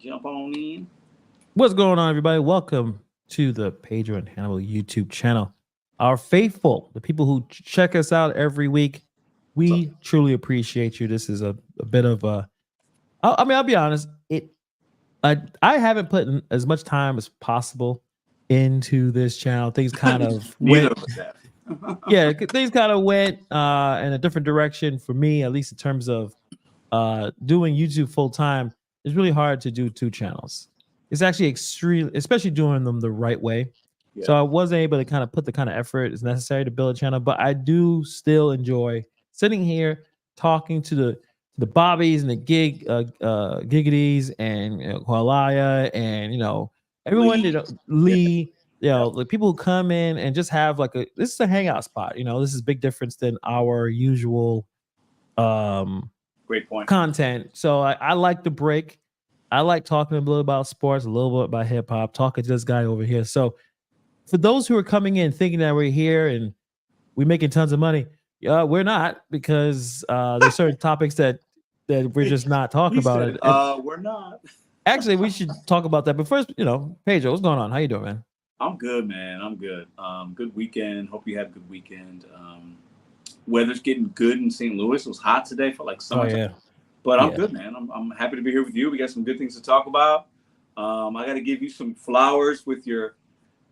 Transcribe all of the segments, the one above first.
Jump on in. What's going on, everybody? Welcome to the Pedro and Hannibal YouTube channel. Our faithful, the people who check us out every week, What's up? we truly appreciate you. This is a bit of a, I mean, I'll be honest, I haven't put in as much time as possible into this channel. Things kind of Neither went, of us have. yeah, things kind of went in a different direction for me, at least in terms of doing YouTube full time. It's really hard to do two channels. It's actually extreme, especially doing them the right way. Yeah. So I wasn't able to kind of put the kind of effort is necessary to build a channel, but I do still enjoy sitting here talking to the Bobbies and the Giggities and Kualaya and everyone, Lee. Lee, the people who come in and just have like this is a hangout spot. This is a big difference than our usual Great point. content. So I like the break. I like talking a little about sports, a little bit about hip hop, talking to this guy over here. So for those who are coming in thinking that we're here and we're making tons of money, we're not, because there's certain topics that we're just not talking about said, it. And we're not. actually, we should talk about that. But first, Pedro, what's going on? How you doing, man? I'm good, man. I'm good. Good weekend. Hope you had a good weekend. Weather's getting good in St. Louis. It was hot today for like summer. Oh yeah. But I'm good, man. I'm happy to be here with you. We got some good things to talk about. I got to give you some flowers with your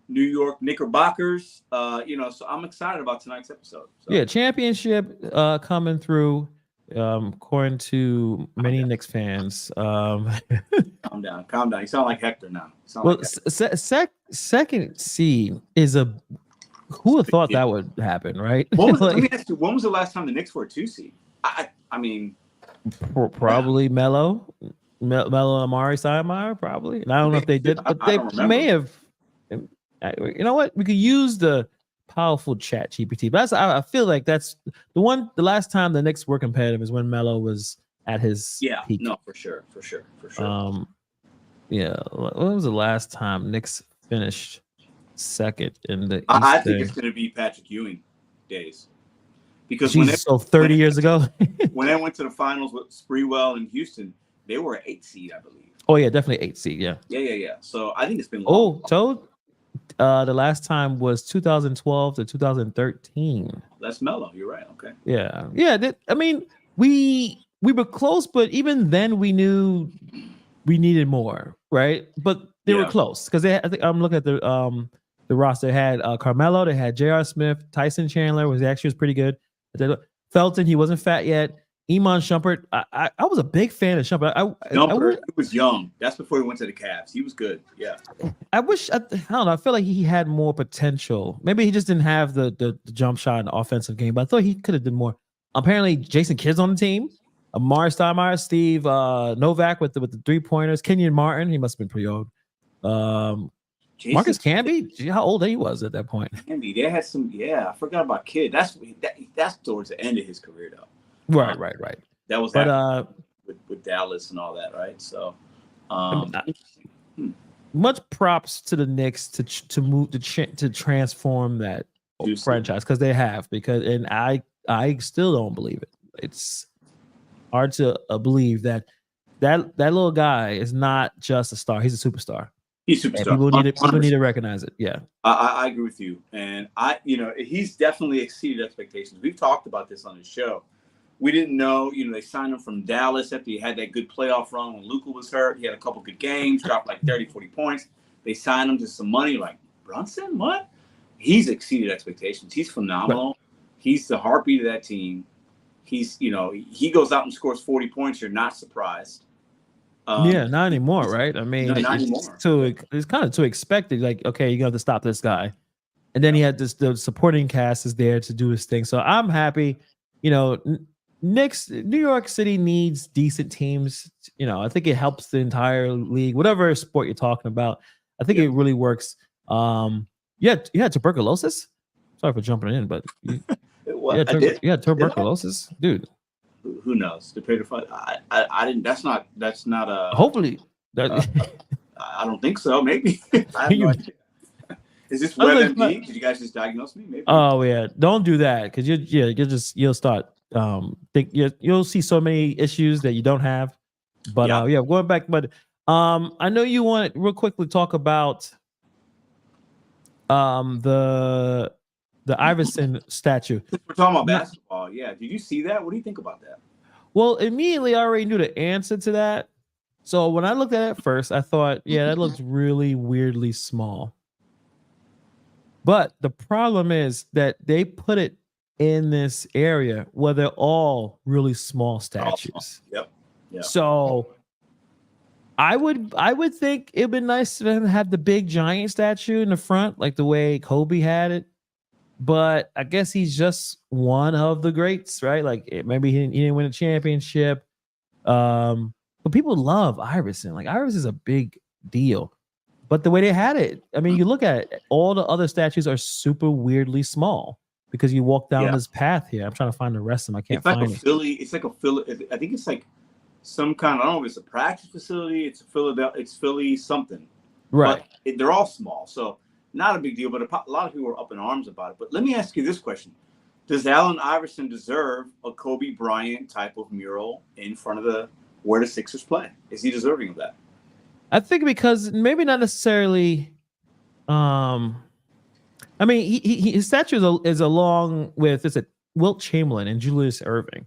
New York Knickerbockers. So I'm excited about tonight's episode. So. Yeah, championship coming through, according to many Knicks fans. Calm down. You sound like Hector now. Second seed is a. Who would have thought that would happen, right? Let me ask you, when was the last time the Knicks were a 2 seed? I mean, probably Melo and Amari Stoudemire, probably. And I don't know if they did, but they may have. You know what? We could use the powerful Chat GPT, but I feel like that's the last time the Knicks were competitive is when Melo was at his peak. No, for sure. Yeah. When was the last time Knicks finished second in the East? I think it's going to be Patrick Ewing days, because 30 years ago, when they went to the finals with Sprewell and Houston, they were an 8 seed, I believe. Oh yeah, definitely 8 seed. Yeah. So I think it's been long. Toad. The last time was 2012 to 2013. That's Melo. You're right. Okay. Yeah. I mean, we were close, but even then we knew we needed more, right? But they were close because I think I'm looking at the roster. They had Carmelo, they had J.R. Smith, Tyson Chandler was pretty good. Felton, he wasn't fat yet. Iman Shumpert, I was a big fan of Shumpert. Shumpert, he was young. That's before he went to the Cavs. He was good. Yeah. I don't know. I feel like he had more potential. Maybe he just didn't have the jump shot in the offensive game, but I thought he could have done more. Apparently, Jason Kidd's on the team. Amari Stoudemire, Steve Novak with the 3-pointers. Kenyon Martin, he must have been pretty old. Marcus Camby, how old he was at that point. Camby, they had some. Yeah, I forgot about Kidd. That's towards the end of his career, though. Right. That was with Dallas and all that, right? So, much props to the Knicks to move to transform that franchise, because they have, and I still don't believe it. It's hard to believe that little guy is not just a star; he's a superstar. He's a superstar. People need to recognize it. Yeah, I agree with you, and he's definitely exceeded expectations. We've talked about this on the show. We didn't know, they signed him from Dallas after he had that good playoff run when Luka was hurt. He had a couple good games, dropped like 30, 40 points. They signed him to some money. Like, Brunson, what? He's exceeded expectations. He's phenomenal. Right. He's the heartbeat of that team. He's, he goes out and scores 40 points. You're not surprised. Not anymore, right? I mean, not anymore. It's kind of too expected. Like, okay, you have to stop this guy. And then he had the supporting cast is there to do his thing. So I'm happy, New York City needs decent teams. I think it helps the entire league, whatever sport you're talking about. I think it really works. You had tuberculosis. Sorry for jumping in, but you had tuberculosis, dude. Who knows? I didn't. That's not a. Hopefully, I don't think so. Maybe. I have no idea. Is this WebMD? Did you guys just diagnose me? Maybe. Oh yeah, don't do that, because you'll start. You'll see so many issues that you don't have. But going back, but I know you want to real quickly talk about the Iverson statue. We're talking about basketball. Yeah. Did you see that? What do you think about that? Well, immediately I already knew the answer to that. So when I looked at it first, I thought, yeah, that looks really weirdly small. But the problem is that they put it in this area where they're all really small statues. Yep. Yeah. So I would think it'd be nice to have the big giant statue in the front, like the way Kobe had it. But I guess he's just one of the greats, right? Like maybe he didn't win a championship. But people love Iverson. Like Iverson is a big deal. But the way they had it, I mean, you look at it, all the other statues are super weirdly small because you walk down this path here. I'm trying to find the rest of them. I can't find it. It's like a Philly. I think it's like some kind of, I don't know if it's a practice facility. It's a Philadelphia. It's Philly something. Right. But they're all small. So not a big deal. But a lot of people are up in arms about it. But let me ask you this question. Does Allen Iverson deserve a Kobe Bryant type of mural in front of where the Sixers play? Is he deserving of that? I think because maybe not necessarily. I mean, his statue is along with Wilt Chamberlain and Julius Erving.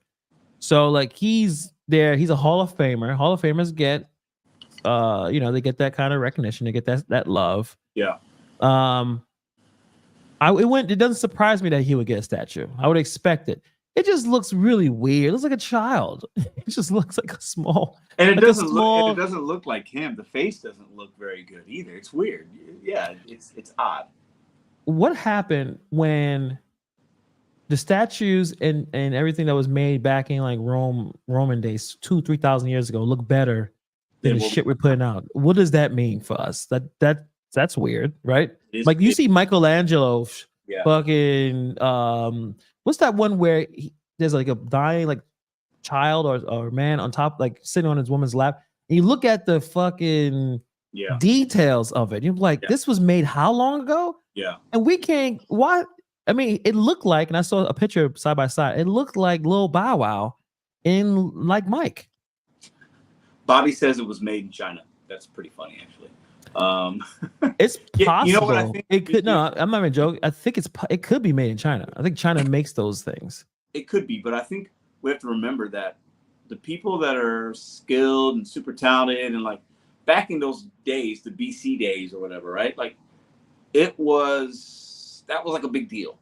So like he's there. He's a Hall of Famer. Hall of Famers get, they get that kind of recognition. They get that love. Yeah. It doesn't surprise me that he would get a statue. I would expect it. It just looks really weird. It looks like a child. It just looks like a small. And it doesn't look like him. The face doesn't look very good either. It's weird. Yeah, it's odd. What happened when the statues and everything that was made back in like Roman days 2,000-3,000 years ago look better than the shit we're putting out? What does that mean for us? That's weird, right? Like you see Michelangelo fucking what's that one where there's like a dying like child or man on top, like sitting on his woman's lap, and you look at the fucking details of it. You're like, this was made how long ago? Yeah. And we can't. Why? I mean, it looked like, and I saw a picture side by side. It looked like Lil Bow Wow in like Mike. Bobby says it was made in China. That's pretty funny, actually. It's possible. You know what I think? It could. No, I'm not even joking. I think it could be made in China. I think China makes those things. It could be, but I think we have to remember that the people that are skilled and super talented and like back in those days, the BC days or whatever, right? Like that was like a big deal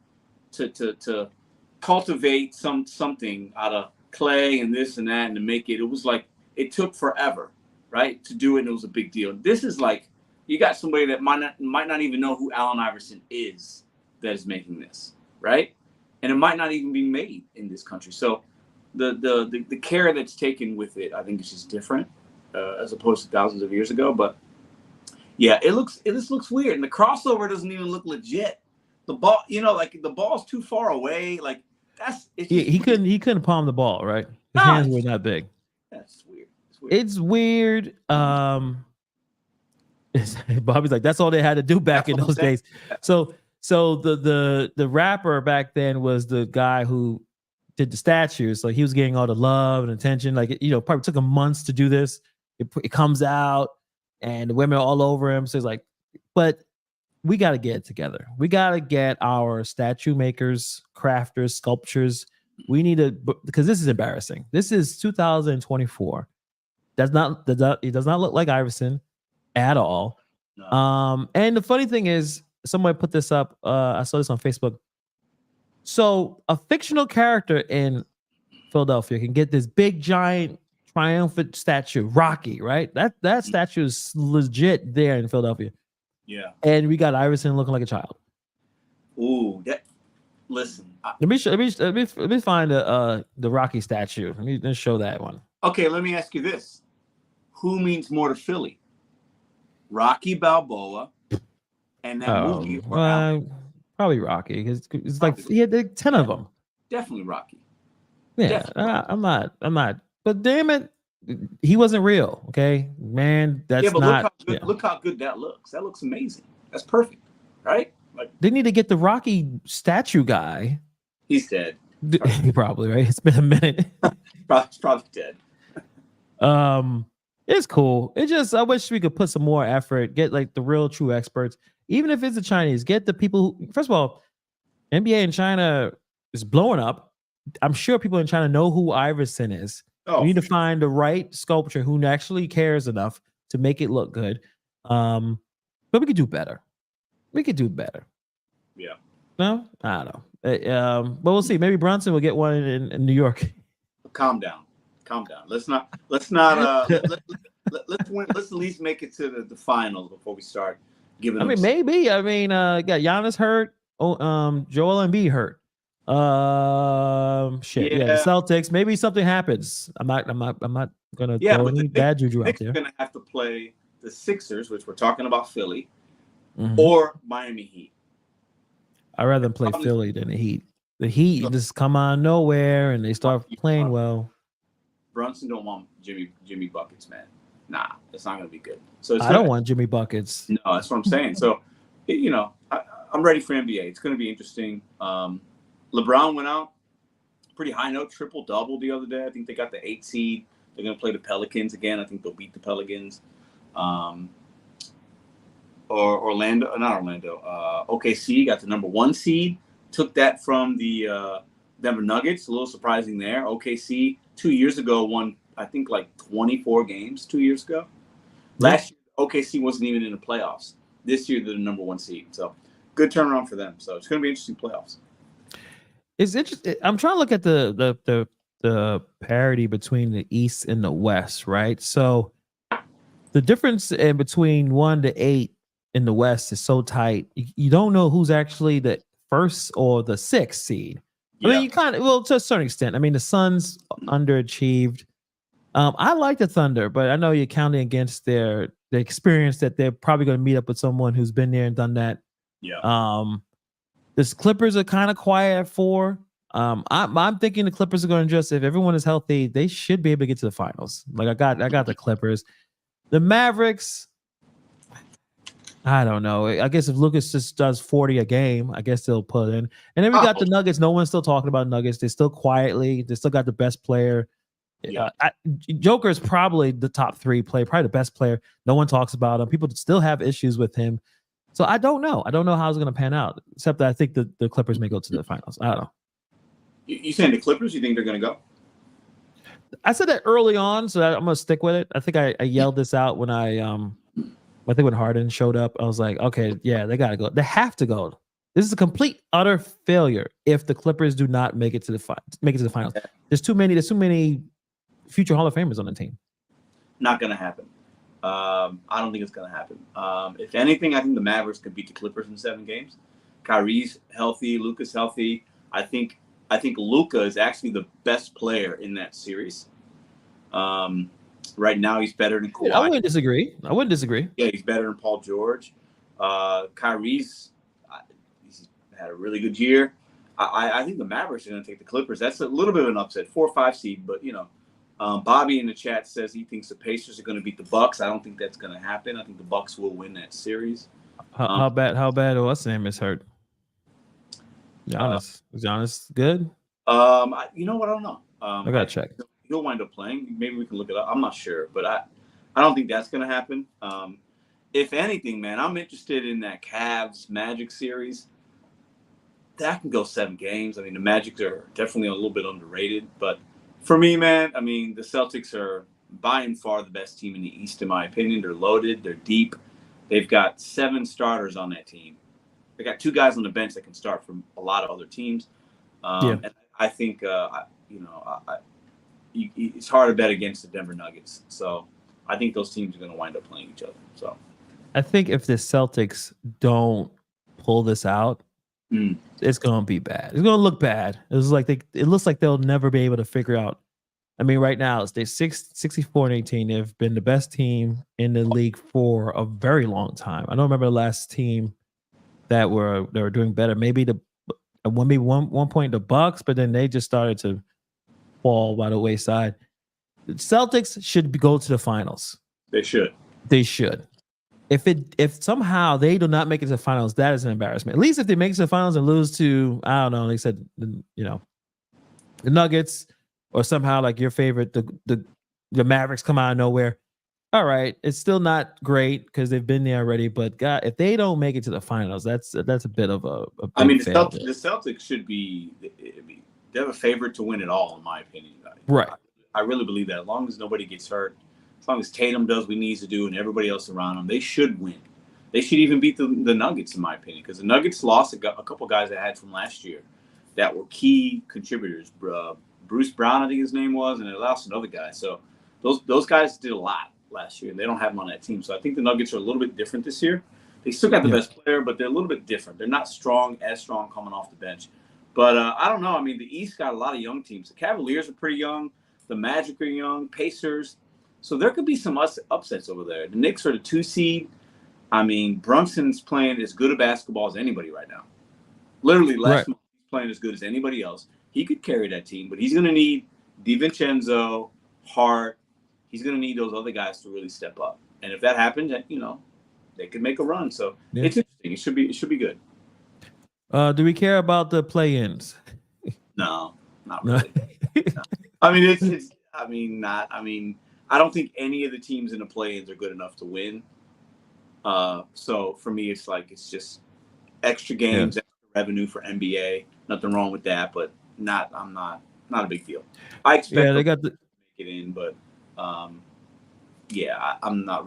to cultivate something out of clay and this and that and to make it. It was like it took forever, right, to do it. And it was a big deal. This is like you got somebody that might not even know who Allen Iverson is that is making this, right? And it might not even be made in this country. So the care that's taken with it, I think, is just different as opposed to thousands of years ago. But yeah, it just looks weird, and the crossover doesn't even look legit. The ball, like the ball's too far away. Like he couldn't palm the ball, right? His hands were that big. That's weird. It's weird. Bobby's like, that's all they had to do back in those days. So the rapper back then was the guy who did the statues. Like he was getting all the love and attention. Like probably took him months to do this. It comes out and the women are all over him. So it's like, but we got to get it together. We got to get our statue makers, crafters, sculptures. We need to, because this is embarrassing. This is 2024. It does not look like Iverson at all. No. And the funny thing is, somebody put this up. I saw this on Facebook. So a fictional character in Philadelphia can get this big, giant, triumphant statue, Rocky, right? That statue is legit there in Philadelphia. Yeah. And we got Iverson looking like a child. Ooh, listen. Let me find the Rocky statue. Let me show that one. Okay, let me ask you this: who means more to Philly, Rocky Balboa, and that movie? Probably Rocky, because it's like he had like 10 of them. Definitely Rocky. Yeah, I'm not. But damn it, he wasn't real. Okay, man, that's not. Look how good that looks. That looks amazing. That's perfect, right? Like they need to get the Rocky statue guy. He's dead. Probably right. It's been a minute. Probably dead. Yeah, It's cool. It just I wish we could put some more effort, get like the real true experts, even if it's the Chinese, get the people who, first of all, NBA in China is blowing up. I'm sure people in China know who Iverson is. Oh, We need to for sure. find the right sculptor who actually cares enough to make it look good. But we could do better. We could do better. Yeah. No, I don't know. But we'll see. Maybe Brunson will get one in New York. Calm down. Calm down. Let's not let's win. Let's at least make it to the finals before we start giving I them. mean, maybe. I mean, got Giannis hurt. Oh, Joel Embiid hurt. Shit. Yeah, the Celtics. Maybe something happens. I'm not gonna throw any bad juju out there. They're gonna have to play the Sixers, which we're talking about Philly, Mm-hmm. or Miami Heat. I'd rather play Philly than the Heat. The Heat just come out of nowhere and they start playing well. Brunson don't want Jimmy buckets, man. Nah, it's not gonna be good. So I don't want Jimmy buckets. No, that's what I'm saying. So, I'm ready for NBA. It's gonna be interesting. LeBron went out pretty high note, triple double the other day. I think they got the 8 seed. They're gonna play the Pelicans again. I think they'll beat the Pelicans. Or not Orlando. OKC got the number 1 seed. Took that from the Denver Nuggets. A little surprising there. OKC 2 years ago won, I think, like 24 games 2 years ago. Last year, OKC wasn't even in the playoffs. This year, they're the number 1 seed. So good turnaround for them. So it's going to be interesting playoffs. It's interesting. I'm trying to look at the parity between the East and the West, right? So the difference in between 1 to 8 in the West is so tight. You don't know who's actually the 1st or the 6th seed. Yeah. I mean, you kind of, well, to a certain extent. I mean, the Suns underachieved. I like the Thunder, but I know you're counting against the experience that they're probably going to meet up with someone who's been there and done that. Yeah. The Clippers are kind of quiet at 4. I'm thinking the Clippers are going to just, if everyone is healthy, they should be able to get to the finals. Like I got the Clippers. The Mavericks, I don't know. I guess if Lucas just does 40 a game, I guess they'll put in. And then we got the Nuggets. No one's still talking about Nuggets. They still quietly. They still got the best player. Yeah. Joker is probably the top 3 player, probably the best player. No one talks about him. People still have issues with him. So I don't know. I don't know how it's going to pan out, except that I think the Clippers may go to the finals. I don't know. You saying the Clippers? You think they're going to go? I said that early on, so I'm going to stick with it. I think I yelled this out when I think when Harden showed up, I was like, okay, yeah, they got to go. They have to go. This is a complete, utter failure if the Clippers do not make it to the finals. There's too many future Hall of Famers on the team. Not going to happen. I don't think it's going to happen. If anything, I think the Mavericks could beat the Clippers in 7 games. Kyrie's healthy, Luka's healthy. I think Luka is actually the best player in that series. Right now, he's better than Kawhi. I wouldn't disagree. Yeah, he's better than Paul George. Kyrie's he's had a really good year. I think the Mavericks are going to take the Clippers. That's a little bit of an upset, 4 or 5 seed. But Bobby in the chat says he thinks the Pacers are going to beat the Bucks. I don't think that's going to happen. I think the Bucks will win that series. How bad? What's the name is hurt? Giannis. Is Giannis good? You know what? I don't know. I gotta check. He'll wind up playing. Maybe we can look it up. I'm not sure, but I don't think that's going to happen. If anything, man, I'm interested in that Cavs Magic series. That can go 7 games. I mean, the Magic are definitely a little bit underrated, but for me, man, I mean, the Celtics are by and far the best team in the East, in my opinion. They're loaded. They're deep. They've got 7 starters on that team. They got 2 guys on the bench that can start from a lot of other teams. And I think, it's hard to bet against the Denver Nuggets. So I think those teams are going to wind up playing each other. So I think if the Celtics don't pull this out, it's going to be bad. It's going to look bad. It looks like they'll never be able to figure out. I mean, right now they're 64-18. They've been the best team in the league for a very long time. I don't remember the last team that were doing better. Maybe one point the Bucks, but then they just started to fall by the wayside. The Celtics should go to the finals. They should. If somehow they do not make it to the finals, that is an embarrassment. At least if they make it to the finals and lose to, I don't know, they said, the Nuggets, or somehow like your favorite, the Mavericks come out of nowhere. all right, it's still not great because they've been there already. But God, if they don't make it to the finals, that's a bit of a I big mean, failure. The Celtics should be. They're a favorite to win it all, in my opinion. Right. I really believe that. As long as nobody gets hurt, as long as Tatum does what he needs to do, and everybody else around him, they should win. They should even beat the Nuggets, in my opinion, because the Nuggets lost a couple guys they had from last year that were key contributors. Bruce Brown, I think his name was, and they lost another guy. So those guys did a lot last year, and they don't have them on that team. So I think the Nuggets are a little bit different this year. They still got the best player, but they're a little bit different. They're not as strong coming off the bench. But I don't know. I mean, the East got a lot of young teams. The Cavaliers are pretty young. The Magic are young. Pacers. So there could be some upsets over there. The Knicks are the 2 seed. I mean, Brunson's playing as good a basketball as anybody right now. Literally, last month, he's playing as good as anybody else. He could carry that team, but he's going to need DiVincenzo, Hart. He's going to need those other guys to really step up. And if that happens, they could make a run. So it's interesting. It should be good. Do we care about the play-ins? No, not really. No. I mean, I don't think any of the teams in the play-ins are good enough to win. So for me, it's just extra games, extra revenue for NBA. Nothing wrong with that, but I'm not a big deal. I expect they got to make it in, but I'm not a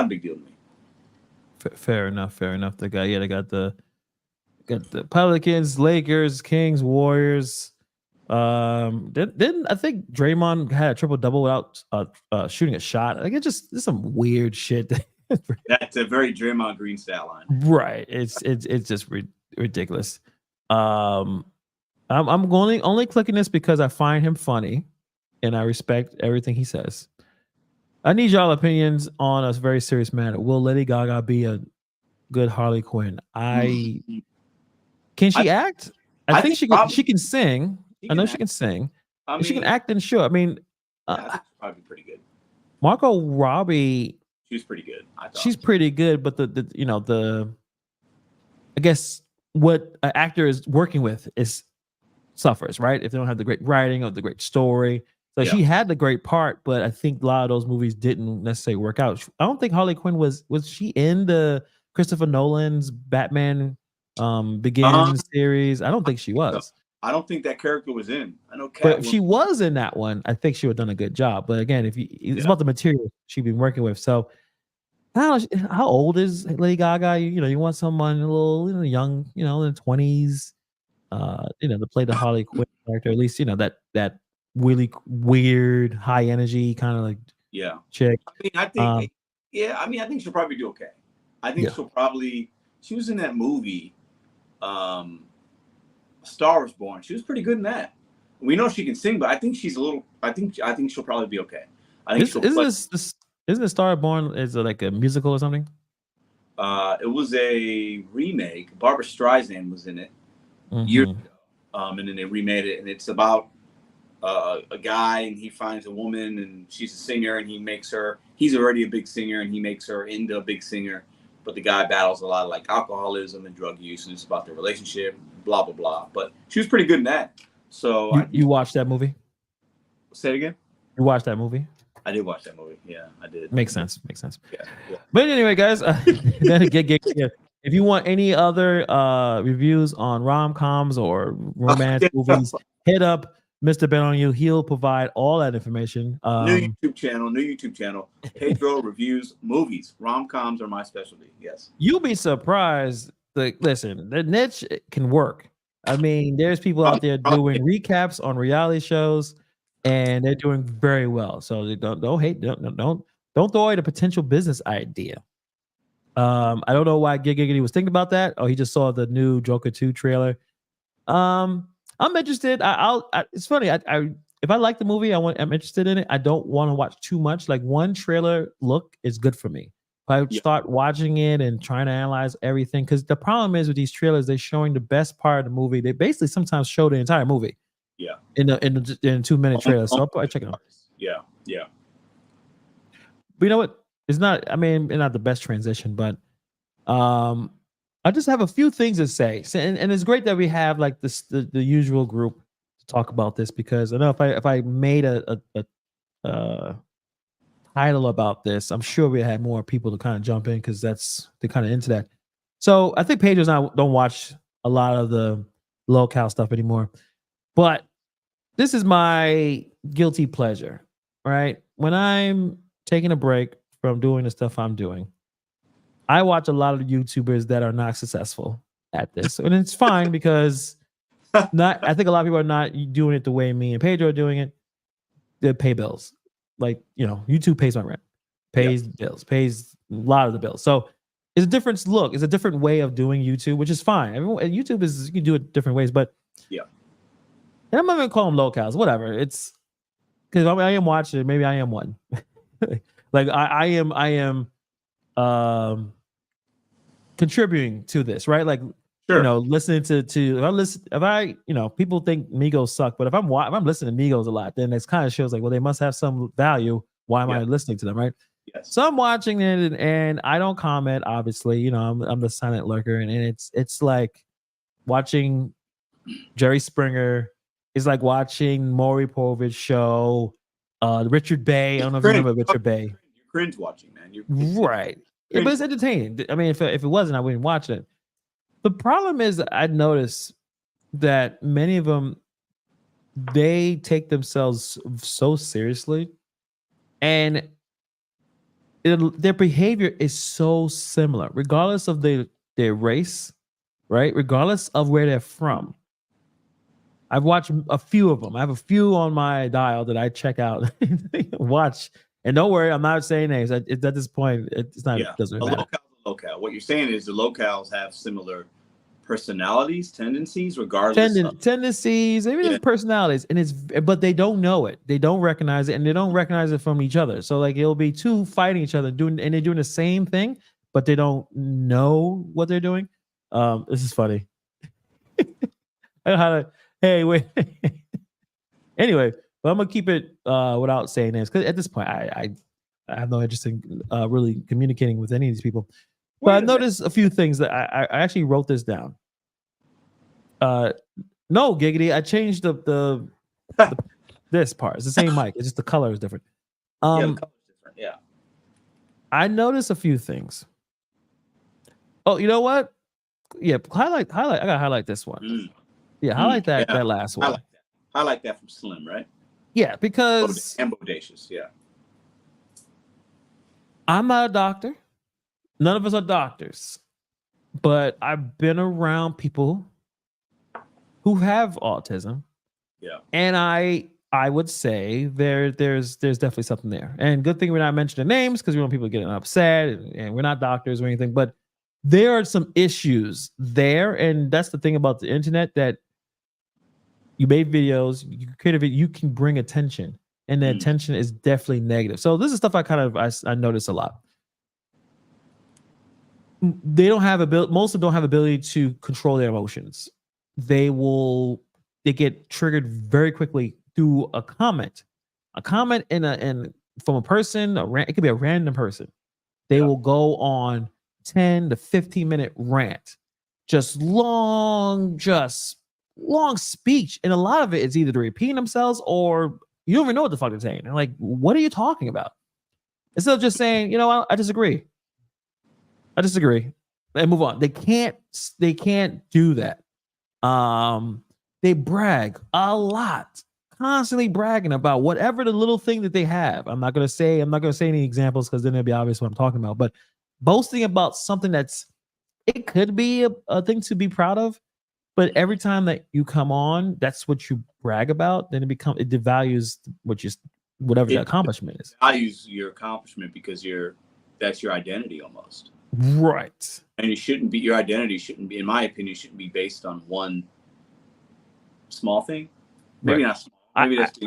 big deal to me. Fair enough. They got the Pelicans, Lakers, Kings, Warriors. Didn't I think Draymond had a triple double without shooting a shot? Like it's some weird shit. That's a very Draymond Green style line. Right. It's just ridiculous. I'm only clicking this because I find him funny and I respect everything he says. I need y'all opinions on a very serious matter. Will Lady Gaga be a good Harley Quinn? Can she act? I think she can sing. I know she can sing. If she can act, then sure. I mean, probably pretty good. Margot Robbie. She's pretty good. I thought. She's pretty good, but I guess what an actor is working with suffers, right? If they don't have the great writing or the great story. So she had the great part, but I think a lot of those movies didn't necessarily work out. I don't think Harley Quinn was she in the Christopher Nolan's Batman Begins series? I don't think she was. I don't think that character was in. I know, but if she was in that one, I think she would have done a good job. But again, it's about the material she'd been working with. So, how old is Lady Gaga? You want someone a little, young, in the 20s, to play the Harley Quinn character. At least, that really weird, high energy kind of chick. I think she'll probably do okay. I think she was in that movie. Star was Born. She was pretty good in that. We know she can sing, but I think she's a little. I think she'll probably be okay. I think isn't the Star Born is it like a musical or something? It was a remake. Barbara Streisand was in it years ago, and then they remade it, and it's about a guy and he finds a woman and she's a singer and he's already a big singer and he makes her into a big singer. But the guy battles a lot of alcoholism and drug use, and it's about their relationship, blah, blah, blah. But she was pretty good in that. So you watched that movie? Say it again? You watched that movie? I did watch that movie. Yeah, I did. Makes sense. Yeah. But anyway, guys, if you want any other reviews on rom-coms or romance movies, hit up Mr. Ben on You. He'll provide all that information. New YouTube channel. Pedro reviews movies. Rom-coms are my specialty. Yes. You'll be surprised. Listen, the niche can work. I mean, there's people out there doing recaps on reality shows, and they're doing very well. So don't hate. Don't throw away the potential business idea. I don't know why Giggity was thinking about that. Oh, he just saw the new Joker 2 trailer. I'm interested. It's funny. If I like the movie, I'm interested in it. I don't want to watch too much. Like one trailer look is good for me. If I start watching it and trying to analyze everything, because the problem is with these trailers, they're showing the best part of the movie. They basically sometimes show the entire movie. Yeah. In a 2-minute trailer. So I'll probably check it out. Yeah. Yeah. But you know what? It's not. I mean, it's not the best transition, but I just have a few things to say, and it's great that we have like this the usual group to talk about this, because I know if I made a title about this, I'm sure we had more people to kind of jump in because they're kind of into that. So I think Pedro's not don't watch a lot of the low-cal stuff anymore. But this is my guilty pleasure, right? When I'm taking a break from doing the stuff I'm doing, I watch a lot of YouTubers that are not successful at this. And it's fine because I think a lot of people are not doing it the way me and Pedro are doing it. They pay bills. Like, YouTube pays my rent, pays bills, pays a lot of the bills. So it's a different look. It's a different way of doing YouTube, which is fine. YouTube you can do it different ways, but yeah. And I'm not even call them locals, whatever. It's because I am watching. Maybe I am one. Like I am contributing to this, right? Like Sure. listening to if I people think Migos suck, but if I'm listening to Migos a lot, then it kind of shows like, well, they must have some value. Why am I listening to them, right? Yes. So I'm watching it and I don't comment. Obviously, I'm the silent lurker, and it's like watching Jerry Springer. It's like watching Maury Povich show, Richard Bay. I don't know if you remember Richard Bay. You're cringe watching, man. You're right. Yeah, but it's entertaining. I mean, if it wasn't, I wouldn't watch it. The problem is I noticed that many of them, they take themselves so seriously, and their behavior is so similar, regardless of their race, right? Regardless of where they're from. I've watched a few of them. I have a few on my dial that I check out, watch. And don't worry, I'm not saying names. At this point, it's not. Yeah. It doesn't matter. Locale. What you're saying is the locales have similar personalities, tendencies, regardless of tendencies, maybe personalities, but they don't know it. They don't recognize it, and they don't recognize it from each other. So like it'll be two fighting each other, and they're doing the same thing, but they don't know what they're doing. This is funny. I know how to. Hey, wait. Anyway, but I'm gonna keep it without saying this because at this point, I have no interest in really communicating with any of these people. But I noticed a few things that I actually wrote this down. No, Giggity, I changed the this part. It's the same mic. It's just the color is different. Yeah, the color's different. Yeah. I noticed a few things. Oh, you know what? Yeah, highlight. I gotta highlight this one. Yeah, highlight that last one. I like that from Slim, right? Yeah, because and Bodacious, yeah. I'm not a doctor. None of us are doctors, but I've been around people who have autism. Yeah, and I would say there's definitely something there. And good thing we're not mentioning names because we want people getting upset, and we're not doctors or anything. But there are some issues there, and that's the thing about the internet, that you made videos, you created it, you can bring attention, and the attention is definitely negative. So this is stuff I notice a lot. They don't have most of them don't have ability to control their emotions. They get triggered very quickly through a comment in from a person. It could be a random person. They will go on 10 to 15-minute rant, just long speech, and a lot of it is either repeating themselves or you don't even know what the fuck they're saying. They're like, what are you talking about? Instead of just saying, I disagree, and move on. They can't do that. They brag a lot, constantly bragging about whatever the little thing that they have. I'm not gonna say any examples because then it'll be obvious what I'm talking about, but boasting about something it could be a thing to be proud of, but every time that you come on, that's what you brag about, then it devalues whatever the accomplishment is. It values your accomplishment because that's your identity almost. Right. And your identity shouldn't be, in my opinion, shouldn't be based on one small thing. Maybe not small. Maybe that's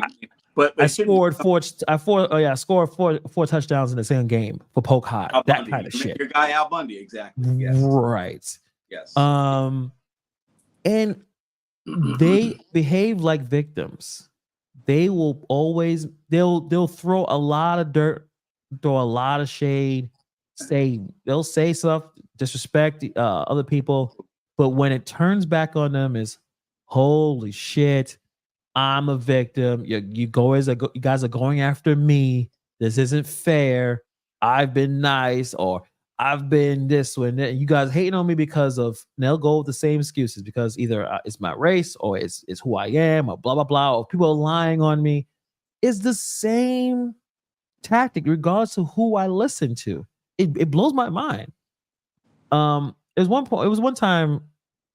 but I scored four touchdowns in the same game for Poke High. That kind of shit. Your guy Al Bundy, exactly. Yes. Right. Yes. And they behave like victims. They will always they'll throw a lot of dirt, throw a lot of shade. They'll say stuff, disrespect other people, but when it turns back on them is, holy shit, I'm a victim. You guys are going after me. this isn't fair. I've been nice, or I've been this one. You guys hating on me because of, and they'll go with the same excuses because either it's my race or it's who I am or blah, blah, blah, or people are lying on me. It's the same tactic regardless of who I listen to. It blows my mind. It was one time,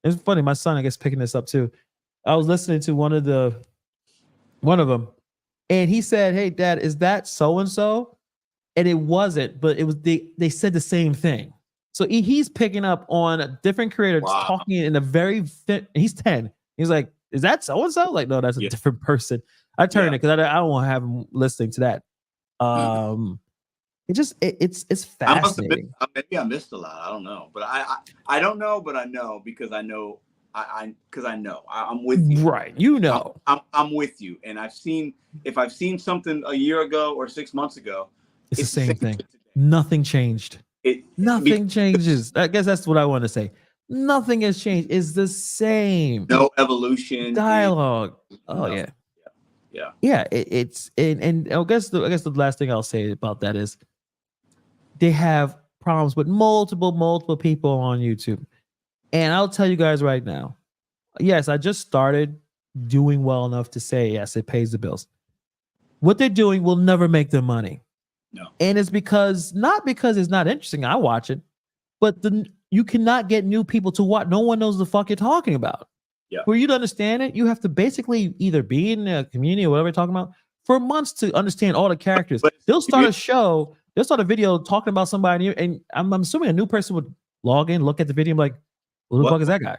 it's funny, my son, I guess, picking this up too. I was listening to one of them, and he said, "Hey, Dad, is that so and so?" And it wasn't, but it was they said the same thing. So he's picking up on a different creator talking in a very he's 10. He's like, "Is that so and so?" Like, no, that's a different person. I turned it because I don't want to have him listening to that. It's fascinating. Maybe I missed a lot. I don't know, but I don't know, but I know because I know because I know I'm with you. Right, you know, I'm with you, and if I've seen something a year ago or 6 months ago, it's the same thing. Nothing changed. Nothing changes. I guess that's what I want to say. Nothing has changed. It's the same. No evolution. Dialogue. Oh yeah. Yeah. It's and I guess the last thing I'll say about that is they have problems with multiple people on YouTube. And I'll tell you guys right now, yes, I just started doing well enough to say, yes, it pays the bills. What they're doing will never make them money. No. And it's not because it's not interesting. I watch it, but you cannot get new people to watch. No one knows the fuck you're talking about. Yeah. For you to understand it, you have to basically either be in a community or whatever you're talking about for months to understand all the characters. They'll start they'll start a video talking about somebody, and I'm assuming a new person would log in, look at the video, and be like, who the fuck is that guy?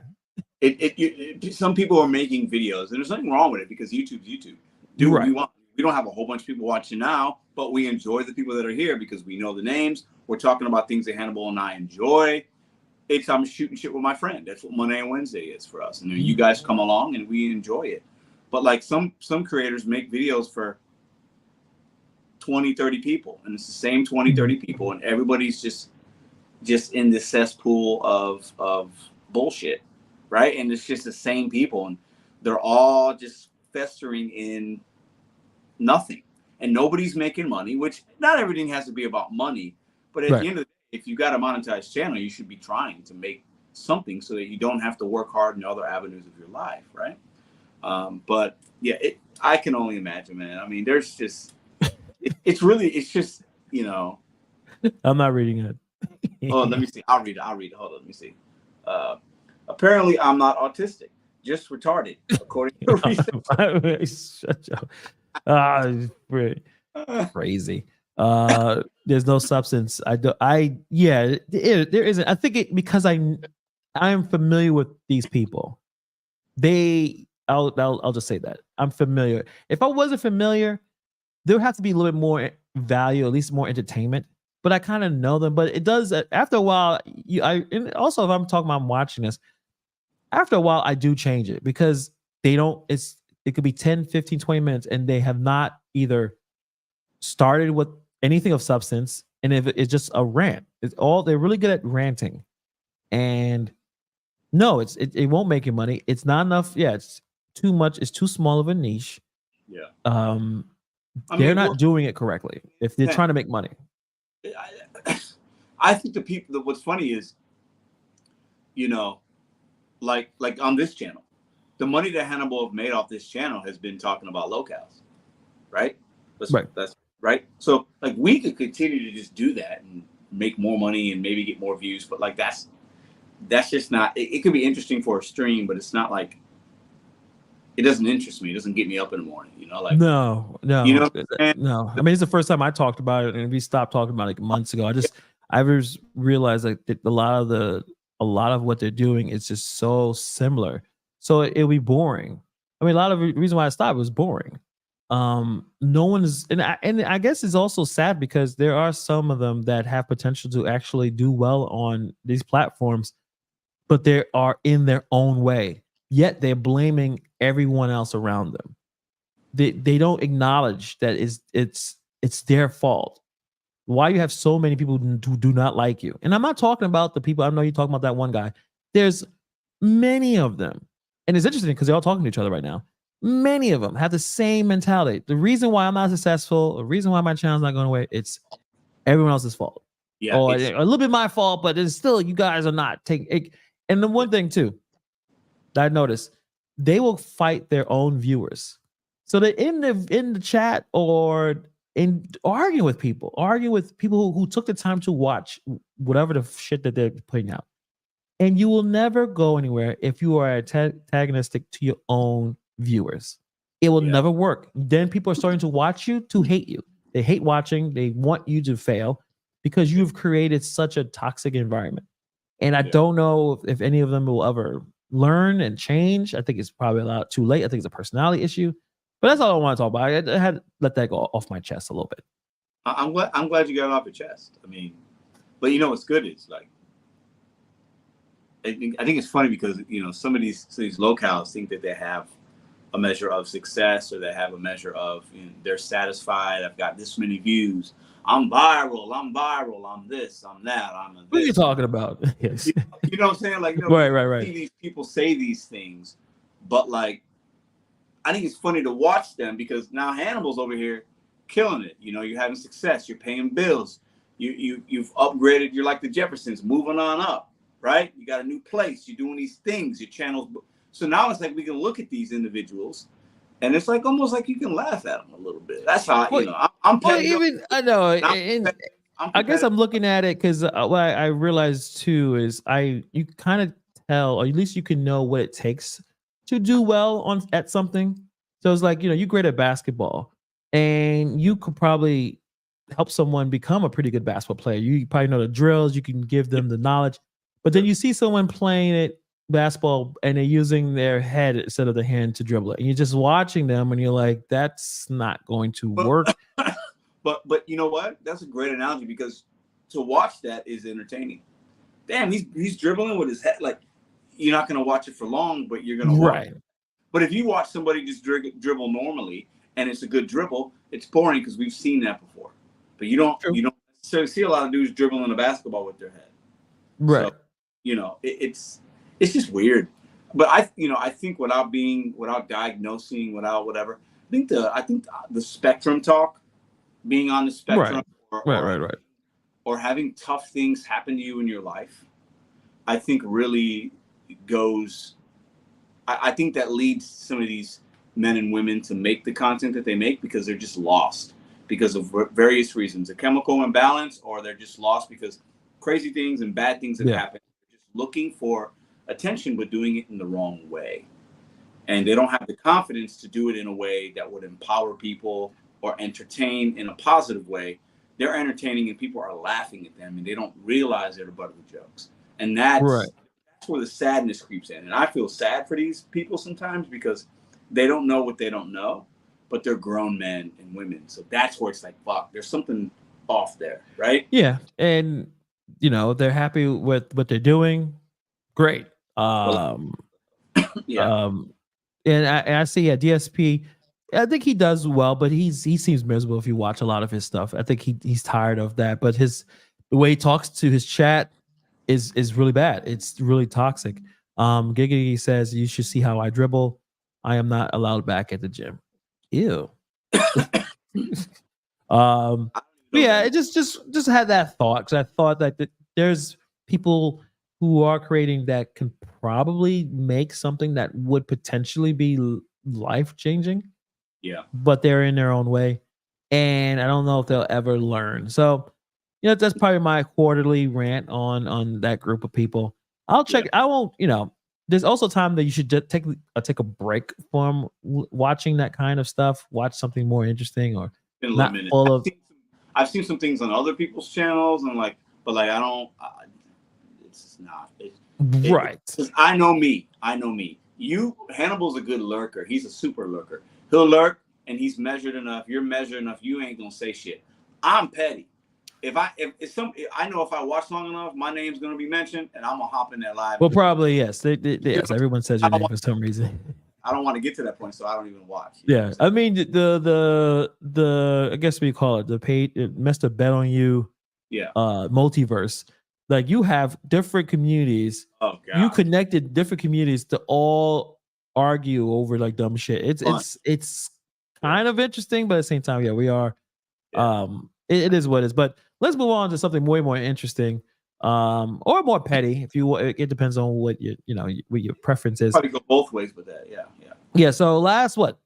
Some people are making videos, and there's nothing wrong with it because YouTube's YouTube. Do what we want. We don't have a whole bunch of people watching now, but we enjoy the people that are here because we know the names. We're talking about things that Hannibal and I enjoy. I'm shooting shit with my friend. That's what Monday and Wednesday is for us. And then you guys come along and we enjoy it. But like some creators make videos for 20, 30 people, and it's the same 20, 30 people, and everybody's just in this cesspool of bullshit, right? And it's just the same people, and they're all just festering in nothing, and nobody's making money, which not everything has to be about money, but at the end of the day, if you got a monetized channel, you should be trying to make something so that you don't have to work hard in other avenues of your life, right? But yeah, I can only imagine, man. I mean, there's just it's just, you know. I'm not reading it. Oh, let me see. I'll read it. Hold on, let me see. Apparently, I'm not autistic, just retarded, according to research. Shut up. Crazy. There's no substance. There isn't. I think because I'm familiar with these people. I'll just say that I'm familiar. If I wasn't familiar, there would have to be a little bit more value, at least more entertainment. But I kind of know them. But it does after a while. And also, if I'm talking about I'm watching this, after a while, I do change it because they don't. It could be 10, 15, 20 minutes, and they have not either started with anything of substance, and if it's just a rant, they're really good at ranting. And no, it won't make you money. It's not enough. Yeah, it's too much. It's too small of a niche. Yeah. They're not doing it correctly if they're trying to make money. I think the people. What's funny is, you know, like on this channel, the money that Hannibal have made off this channel has been talking about locales, right? That's right. So like we could continue to just do that and make more money and maybe get more views, but like that's just not. It could be interesting for a stream, but it's not like. It doesn't interest me. It doesn't get me up in the morning, you know. Like no, you know, no. I mean, it's the first time I talked about it, and we stopped talking about it months ago. I just realized like that a lot of what they're doing is just so similar. So it'll be boring. I mean, a lot of the reason why I stopped was boring. No one is, and I guess it's also sad because there are some of them that have potential to actually do well on these platforms, but they are in their own way. Yet they're blaming everyone else around them. They don't acknowledge that it's their fault. Why you have so many people who do not like you. And I'm not talking about the people, I know you're talking about that one guy. There's many of them. And it's interesting because they're all talking to each other right now. Many of them have the same mentality. The reason why I'm not successful, the reason why my channel's not going away, it's everyone else's fault. Yeah, Or it's a little bit my fault, but it's still you guys are not taking it. And the one thing too that I noticed, they will fight their own viewers. So they're in the chat or in arguing with people who took the time to watch whatever the shit that they're putting out. And you will never go anywhere if you are antagonistic to your own viewers. It will yeah, never work. Then people are starting to watch you to hate you. They hate watching. They want you to fail because you've created such a toxic environment. And I yeah. don't know if any of them will ever learn and change. I think it's probably a lot too late. I think it's a personality issue. But that's all I want to talk about. I had to let that go off my chest a little bit. I'm glad you got it off your chest. I mean, but you know what's good is like I think it's funny because some of these locales think that they have a measure of success or they have a measure of they're satisfied. I've got this many views. I'm viral. I'm this. I'm that. I'm a this. What are you talking about? Yes. You know what I'm saying? Like, right. See these people say these things, but like, I think it's funny to watch them because now Hannibal's over here killing it. You're having success. You're paying bills. You've upgraded. You're like the Jeffersons, moving on up, right? You got a new place. You're doing these things. Your channels. So now it's like we can look at these individuals, and it's like almost like you can laugh at them a little bit. That's how I'm petty. Well, even I know, and I guess I'm looking at it because what I realized too is you kind of tell, or at least you can know what it takes to do well at something. So it's like you're great at basketball, and you could probably help someone become a pretty good basketball player. You probably know the drills. You can give them the knowledge, but then you see someone playing it basketball and they're using their head instead of the hand to dribble it, and you're just watching them, and you're like, that's not going to work. But you know what? That's a great analogy because to watch that is entertaining. Damn, he's dribbling with his head. Like, you're not going to watch it for long, but you're going to watch it. But if you watch somebody just dribble normally and it's a good dribble, it's boring because we've seen that before. But you don't necessarily see a lot of dudes dribbling a basketball with their head. Right. So, it's just weird. But I think without diagnosing, without whatever, I think the spectrum talk, being on the spectrum, right. or having tough things happen to you in your life, I think really goes. I think that leads some of these men and women to make the content that they make because they're just lost because of various reasons, a chemical imbalance, or they're just lost because crazy things and bad things have happened. They're just looking for attention, but doing it in the wrong way. And they don't have the confidence to do it in a way that would empower people or entertain in a positive way. They're entertaining and people are laughing at them and they don't realize they're the butt of the jokes. And that's where the sadness creeps in. And I feel sad for these people sometimes because they don't know what they don't know, but they're grown men and women. So that's where it's like, fuck, there's something off there, right? Yeah. And, they're happy with what they're doing. Great. And I see, DSP, I think he does well, but he seems miserable if you watch a lot of his stuff. I think he's tired of that. But the way he talks to his chat is really bad. It's really toxic. Giggity says, you should see how I dribble. I am not allowed back at the gym. Ew. Yeah, it just had that thought because I thought that there's people who are creating that can probably make something that would potentially be life changing. Yeah, but they're in their own way, and I don't know if they'll ever learn. So, that's probably my quarterly rant on that group of people. I'll check. I won't. There's also time that you should just take a break from watching that kind of stuff. Watch something more interesting or not full of. I've seen some things on other people's channels and but I don't. It's just not. Right. Because I know me. Hannibal's a good lurker. He's a super lurker. He'll lurk and he's measured enough. You're measured enough. You ain't gonna say shit. I'm petty. I know if I watch long enough, my name's gonna be mentioned, and I'm gonna hop in that live. Well, probably yes. Yes, everyone says your name for some reason. I don't want to get to that point, so I don't even watch. Yeah, I mean the I guess we call it the paid. It messed a bet on you. Yeah. Multiverse. Like you have different communities. Oh God. You connected different communities to all argue over like dumb shit. It's kind of interesting, but at the same time, yeah, we are. It is what it is. But let's move on to something way more interesting, or more petty. If you, it depends on what what your preference is. Probably go both ways with that. Yeah. So last what,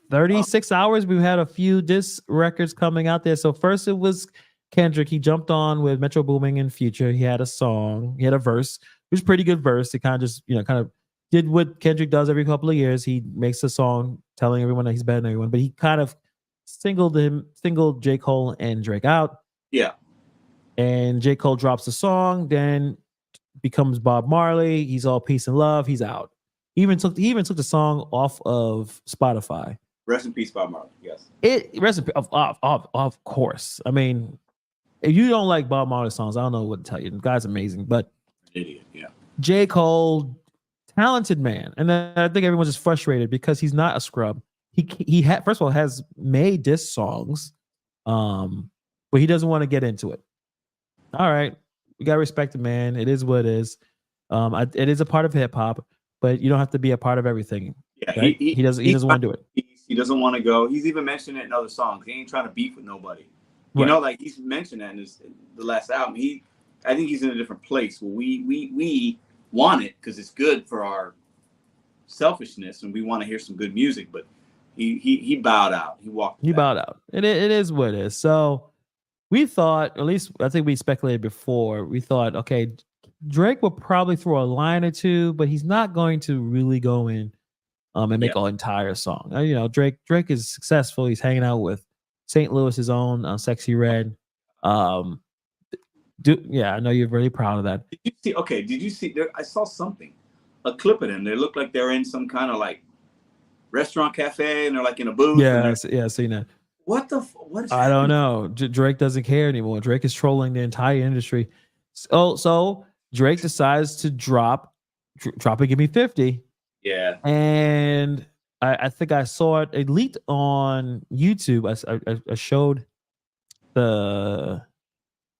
36 hours, we've had a few diss records coming out there. So first it was Kendrick. He jumped on with Metro Booming and Future. He had a song. He had a verse. It was a pretty good verse. It kind of just kind of did what Kendrick does every couple of years. He makes a song telling everyone that he's better than everyone, but he kind of singled J. Cole and Drake out. Yeah. And J. Cole drops the song, then becomes Bob Marley. He's all peace and love. He's out. He even took the song off of Spotify. Rest in peace, Bob Marley. Yes. Rest in peace, of course. I mean, if you don't like Bob Marley songs, I don't know what to tell you. The guy's amazing, but idiot. Yeah. J. Cole, talented man, and then I think everyone's just frustrated because he's not a scrub. He first of all has made diss songs, but he doesn't want to get into it. All right, we gotta respect the man. It is what it is. It is a part of hip hop, but you don't have to be a part of everything. Yeah, right? He doesn't want to do it. He doesn't want to go. He's even mentioned it in other songs. He ain't trying to beef with nobody. You know, like he's mentioned that in the last album. I think he's in a different place. Well, we want it because it's good for our selfishness, and we want to hear some good music. But he bowed out. He walked. He bowed out. It is what it is. So we thought, at least I think we speculated before. We thought, okay, Drake will probably throw a line or two, but he's not going to really go in and make an entire song. Drake is successful. He's hanging out with St. Louis's own Sexy Red. I know you're really proud of that. Did you see there? I saw a clip of them. They look like they're in some kind of like restaurant cafe, and they're like in a booth. I've seen that. What is I don't know. Drake doesn't care anymore. Drake is trolling the entire industry. So Drake decides to drop it, Give Me 50. Yeah. And I think I saw it leaked on YouTube. I showed the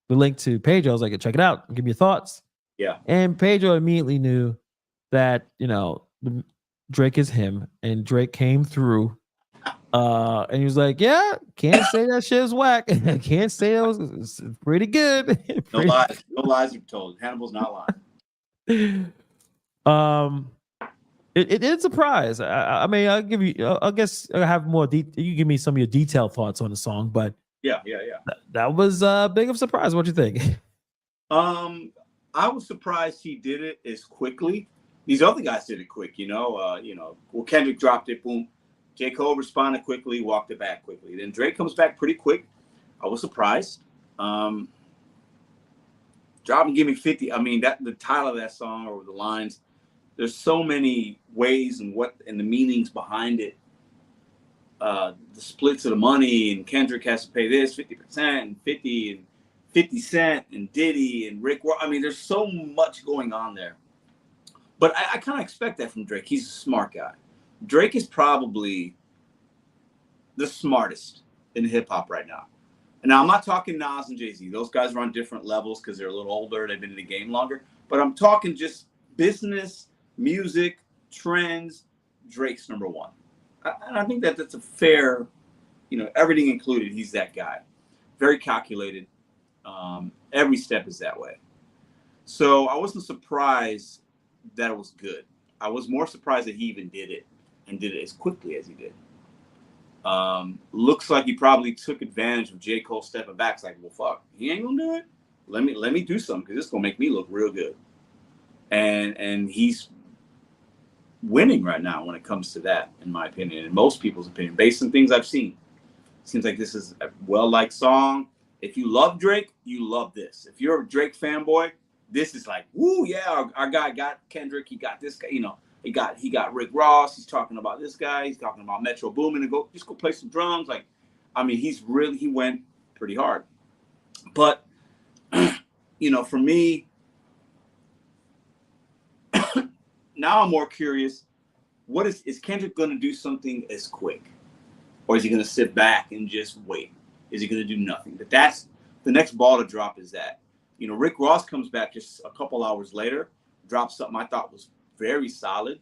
link to Pedro. I was like, check it out. Give me your thoughts. Yeah. And Pedro immediately knew that, Drake is him, and Drake came through. And he was like, yeah, can't say that shit is whack. Can't say it was pretty good. No lies are told. Hannibal's not lying. It is a surprise. I mean, I'll give you. I guess I have more. You give me some of your detailed thoughts on the song, but yeah. That was big of a surprise. What you think? I was surprised he did it as quickly. These other guys did it quick, well, Kendrick dropped it, boom. J. Cole responded quickly, walked it back quickly. Then Drake comes back pretty quick. I was surprised. Drop and Give Me 50. I mean, the title of that song or the lines, there's so many ways and the meanings behind it. The splits of the money, and Kendrick has to pay this 50% and 50 and 50 Cent and Diddy and Rick. I mean, there's so much going on there. But I kind of expect that from Drake. He's a smart guy. Drake is probably the smartest in hip hop right now. And now I'm not talking Nas and Jay-Z. Those guys are on different levels because they're a little older. They've been in the game longer. But I'm talking just business, music, trends. Drake's number one. And I think that's a fair, everything included. He's that guy. Very calculated. Every step is that way. So I wasn't surprised that it was good. I was more surprised that he even did it and did it as quickly as he did. Looks like he probably took advantage of J. Cole stepping back. It's like, well, fuck, he ain't gonna do it. Let me do something because this is gonna make me look real good. And he's winning right now when it comes to that, in my opinion, and most people's opinion, based on things I've seen. Seems like this is a well-liked song. If you love Drake, you love this. If you're a Drake fanboy, this is like, woo, yeah, our guy got Kendrick. He got this guy, he got Rick Ross. He's talking about this guy. He's talking about Metro Boomin and go play some drums. Like, I mean, he went pretty hard. But, for me, now I'm more curious. What is Kendrick going to do something as quick? Or is he going to sit back and just wait? Is he going to do nothing? But that's the next ball to drop is that. Rick Ross comes back just a couple hours later, drops something I thought was very solid.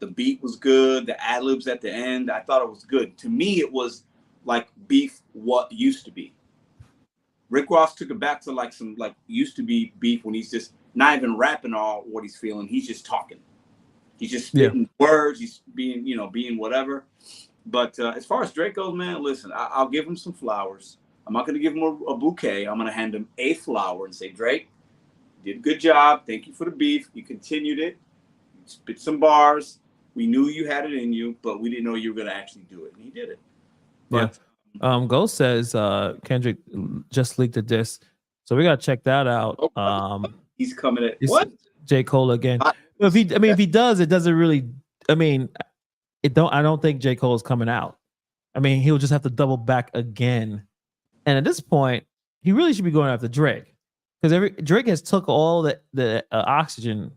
The beat was good. The ad libs at the end, I thought it was good. To me, it was like beef what used to be. Rick Ross took it back to like some like used to be beef when he's just not even rapping all what he's feeling. He's just talking. He's just spitting words. He's being, being whatever. But as far as Drake goes, man, listen, I'll give him some flowers. I'm not going to give him a bouquet. I'm going to hand him a flower and say, Drake, you did a good job. Thank you for the beef. You continued it. You spit some bars. We knew you had it in you, but we didn't know you were going to actually do it. And he did it. But, Ghost says Kendrick just leaked a diss, so we gotta check that out. He's coming at what? J. Cole again. If he does, it doesn't really. I don't think J. Cole is coming out. I mean, he'll just have to double back again. And at this point, he really should be going after Drake, because Drake has took all the oxygen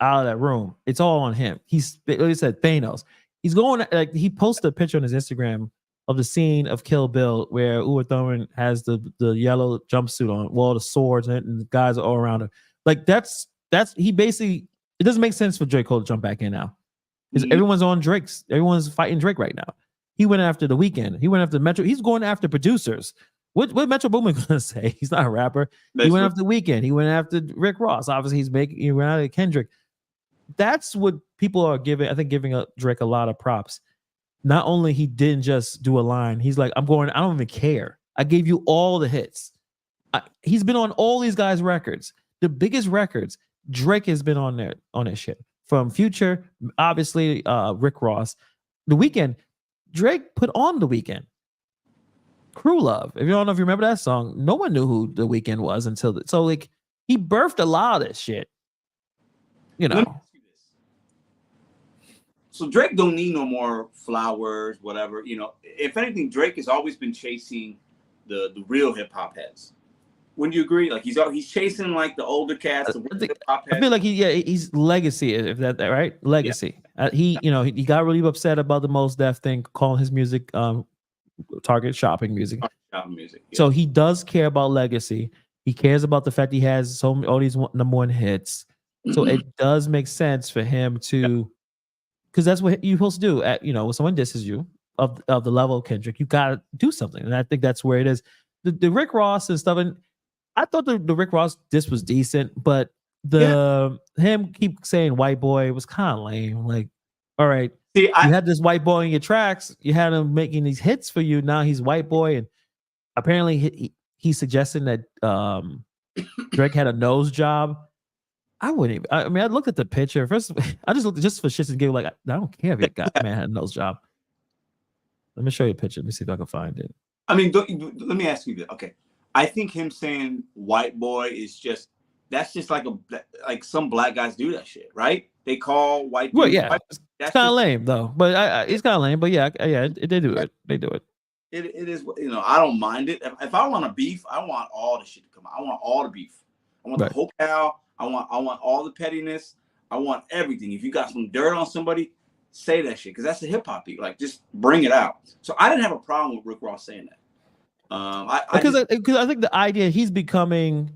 out of that room. It's all on him. He's, like I said, Thanos. He's going, like, he posted a picture on his Instagram of the scene of Kill Bill where Uma Thurman has the yellow jumpsuit on, all the swords and the guys are all around her. Like that's he basically, it doesn't make sense for J. Cole to jump back in now. Because everyone's fighting Drake right now. He went after The Weeknd. He went after Metro. He's going after producers. What Metro Boomin gonna say? He's not a rapper. He went after The Weeknd. He went after Rick Ross. Obviously, he went after Kendrick. That's what people are giving Drake a lot of props. Not only he didn't just do a line, he's like, I don't even care. I gave you all the hits. He's been on all these guys' records. The biggest records, Drake has been on that shit. From Future, obviously, Rick Ross. The Weeknd, Drake put on The Weeknd. Crew Love. If you don't know if you remember that song, no one knew who The Weeknd was until so like he birthed a lot of this shit. So Drake don't need no more flowers, whatever. If anything, Drake has always been chasing the real hip hop heads. Wouldn't you agree? Like he's chasing like the older cats, the hip hop heads. I feel like he's legacy, if that right? Legacy. Yeah. He got really upset about the Mos Def thing, calling his music Target shopping music. Yeah. So he does care about legacy. He cares about the fact he has all these number one hits. So it does make sense for him to. Because that's what you're supposed to do. When someone disses you of the level of Kendrick, you gotta do something, and I think that's where it is. The Rick Ross and stuff, and I thought the Rick Ross diss was decent, but him keep saying white boy was kind of lame. Like, all right, you had this white boy in your tracks, you had him making these hits for you. Now he's white boy, and apparently he's suggesting that Drake had a nose job. I wouldn't even. I mean, I looked at the picture first. I just looked just for shits and giggles. Like, I don't care if that man had a nose job. Let me show you a picture. Let me see if I can find it. I mean, let me ask you this. Okay, I think him saying white boy is that's just like some black guys do that shit, right? They call white. Well, yeah, white, it's kind of lame though. But it's kind of lame. But yeah, they do it. They do it. It is. I don't mind it. If I want a beef, I want all the shit to come out. I want all the beef. I want the whole cow. I want all the pettiness. I want everything. If you got some dirt on somebody, say that shit, because that's a hip hop beat. Like, just bring it out. So I didn't have a problem with Rick Ross saying that. Because I think the idea he's becoming.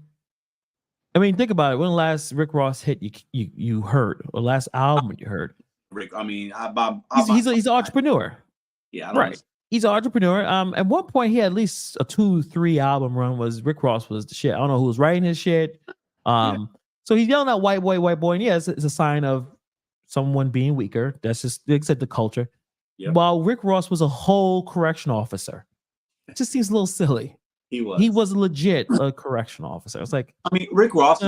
I mean, think about it. When the last Rick Ross hit you heard, or last album you heard? Rick. I mean, he's an entrepreneur. Yeah, right. He's an entrepreneur. At one point, he had at least a 2-3 album run. Was Rick Ross was the shit. I don't know who was writing his shit. So he's yelling at white boy, and it's a sign of someone being weaker. That's just, like I said, the culture. Yep. While Rick Ross was a whole correction officer, it just seems a little silly. He was legit a correctional officer. It's like, I mean, Rick Ross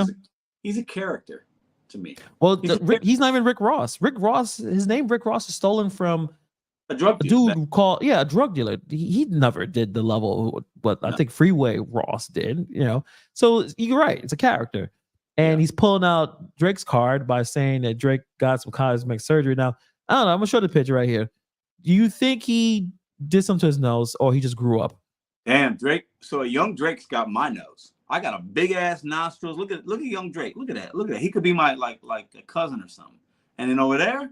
he's a character to me. Well, he's not even Rick Ross. Rick Ross, his name Rick Ross is stolen from a drug dealer. Dude called a drug dealer. He never did the level what I think Freeway Ross did, So you're right, it's a character. And he's pulling out Drake's card by saying that Drake got some cosmetic surgery. Now, I don't know, I'm gonna show the picture right here. Do you think he did something to his nose, or he just grew up? Damn, Drake. So a young Drake's got my nose. I got a big ass nostrils. Look at young Drake. Look at that. He could be my like a cousin or something. And then over there,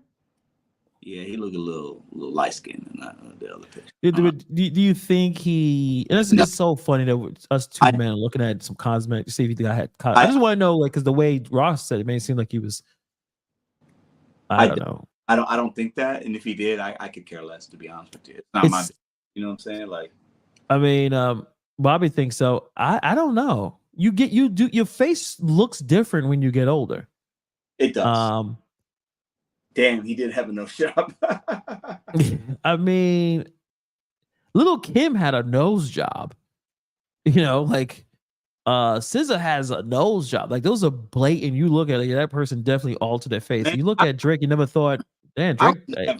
yeah, he look a little light skinned in the other picture. Do you think he? And it's so funny that us two men are looking at some cosmetic to see if he had. I just want to know, like, because the way Ross said it made it seem like he was. I don't know. I don't think that. And if he did, I could care less, to be honest with you. It's not my, It's, you know what I'm saying? Like, I mean, Bobby thinks so. I don't know. You do your face looks different when you get older. it does. Damn, he did have a nose job. I mean, little Kim had a nose job. You know, like SZA has a nose job. Like those are blatant. You look at it, that person definitely altered their face. Man, You look at Drake, you never thought, damn, I Drake.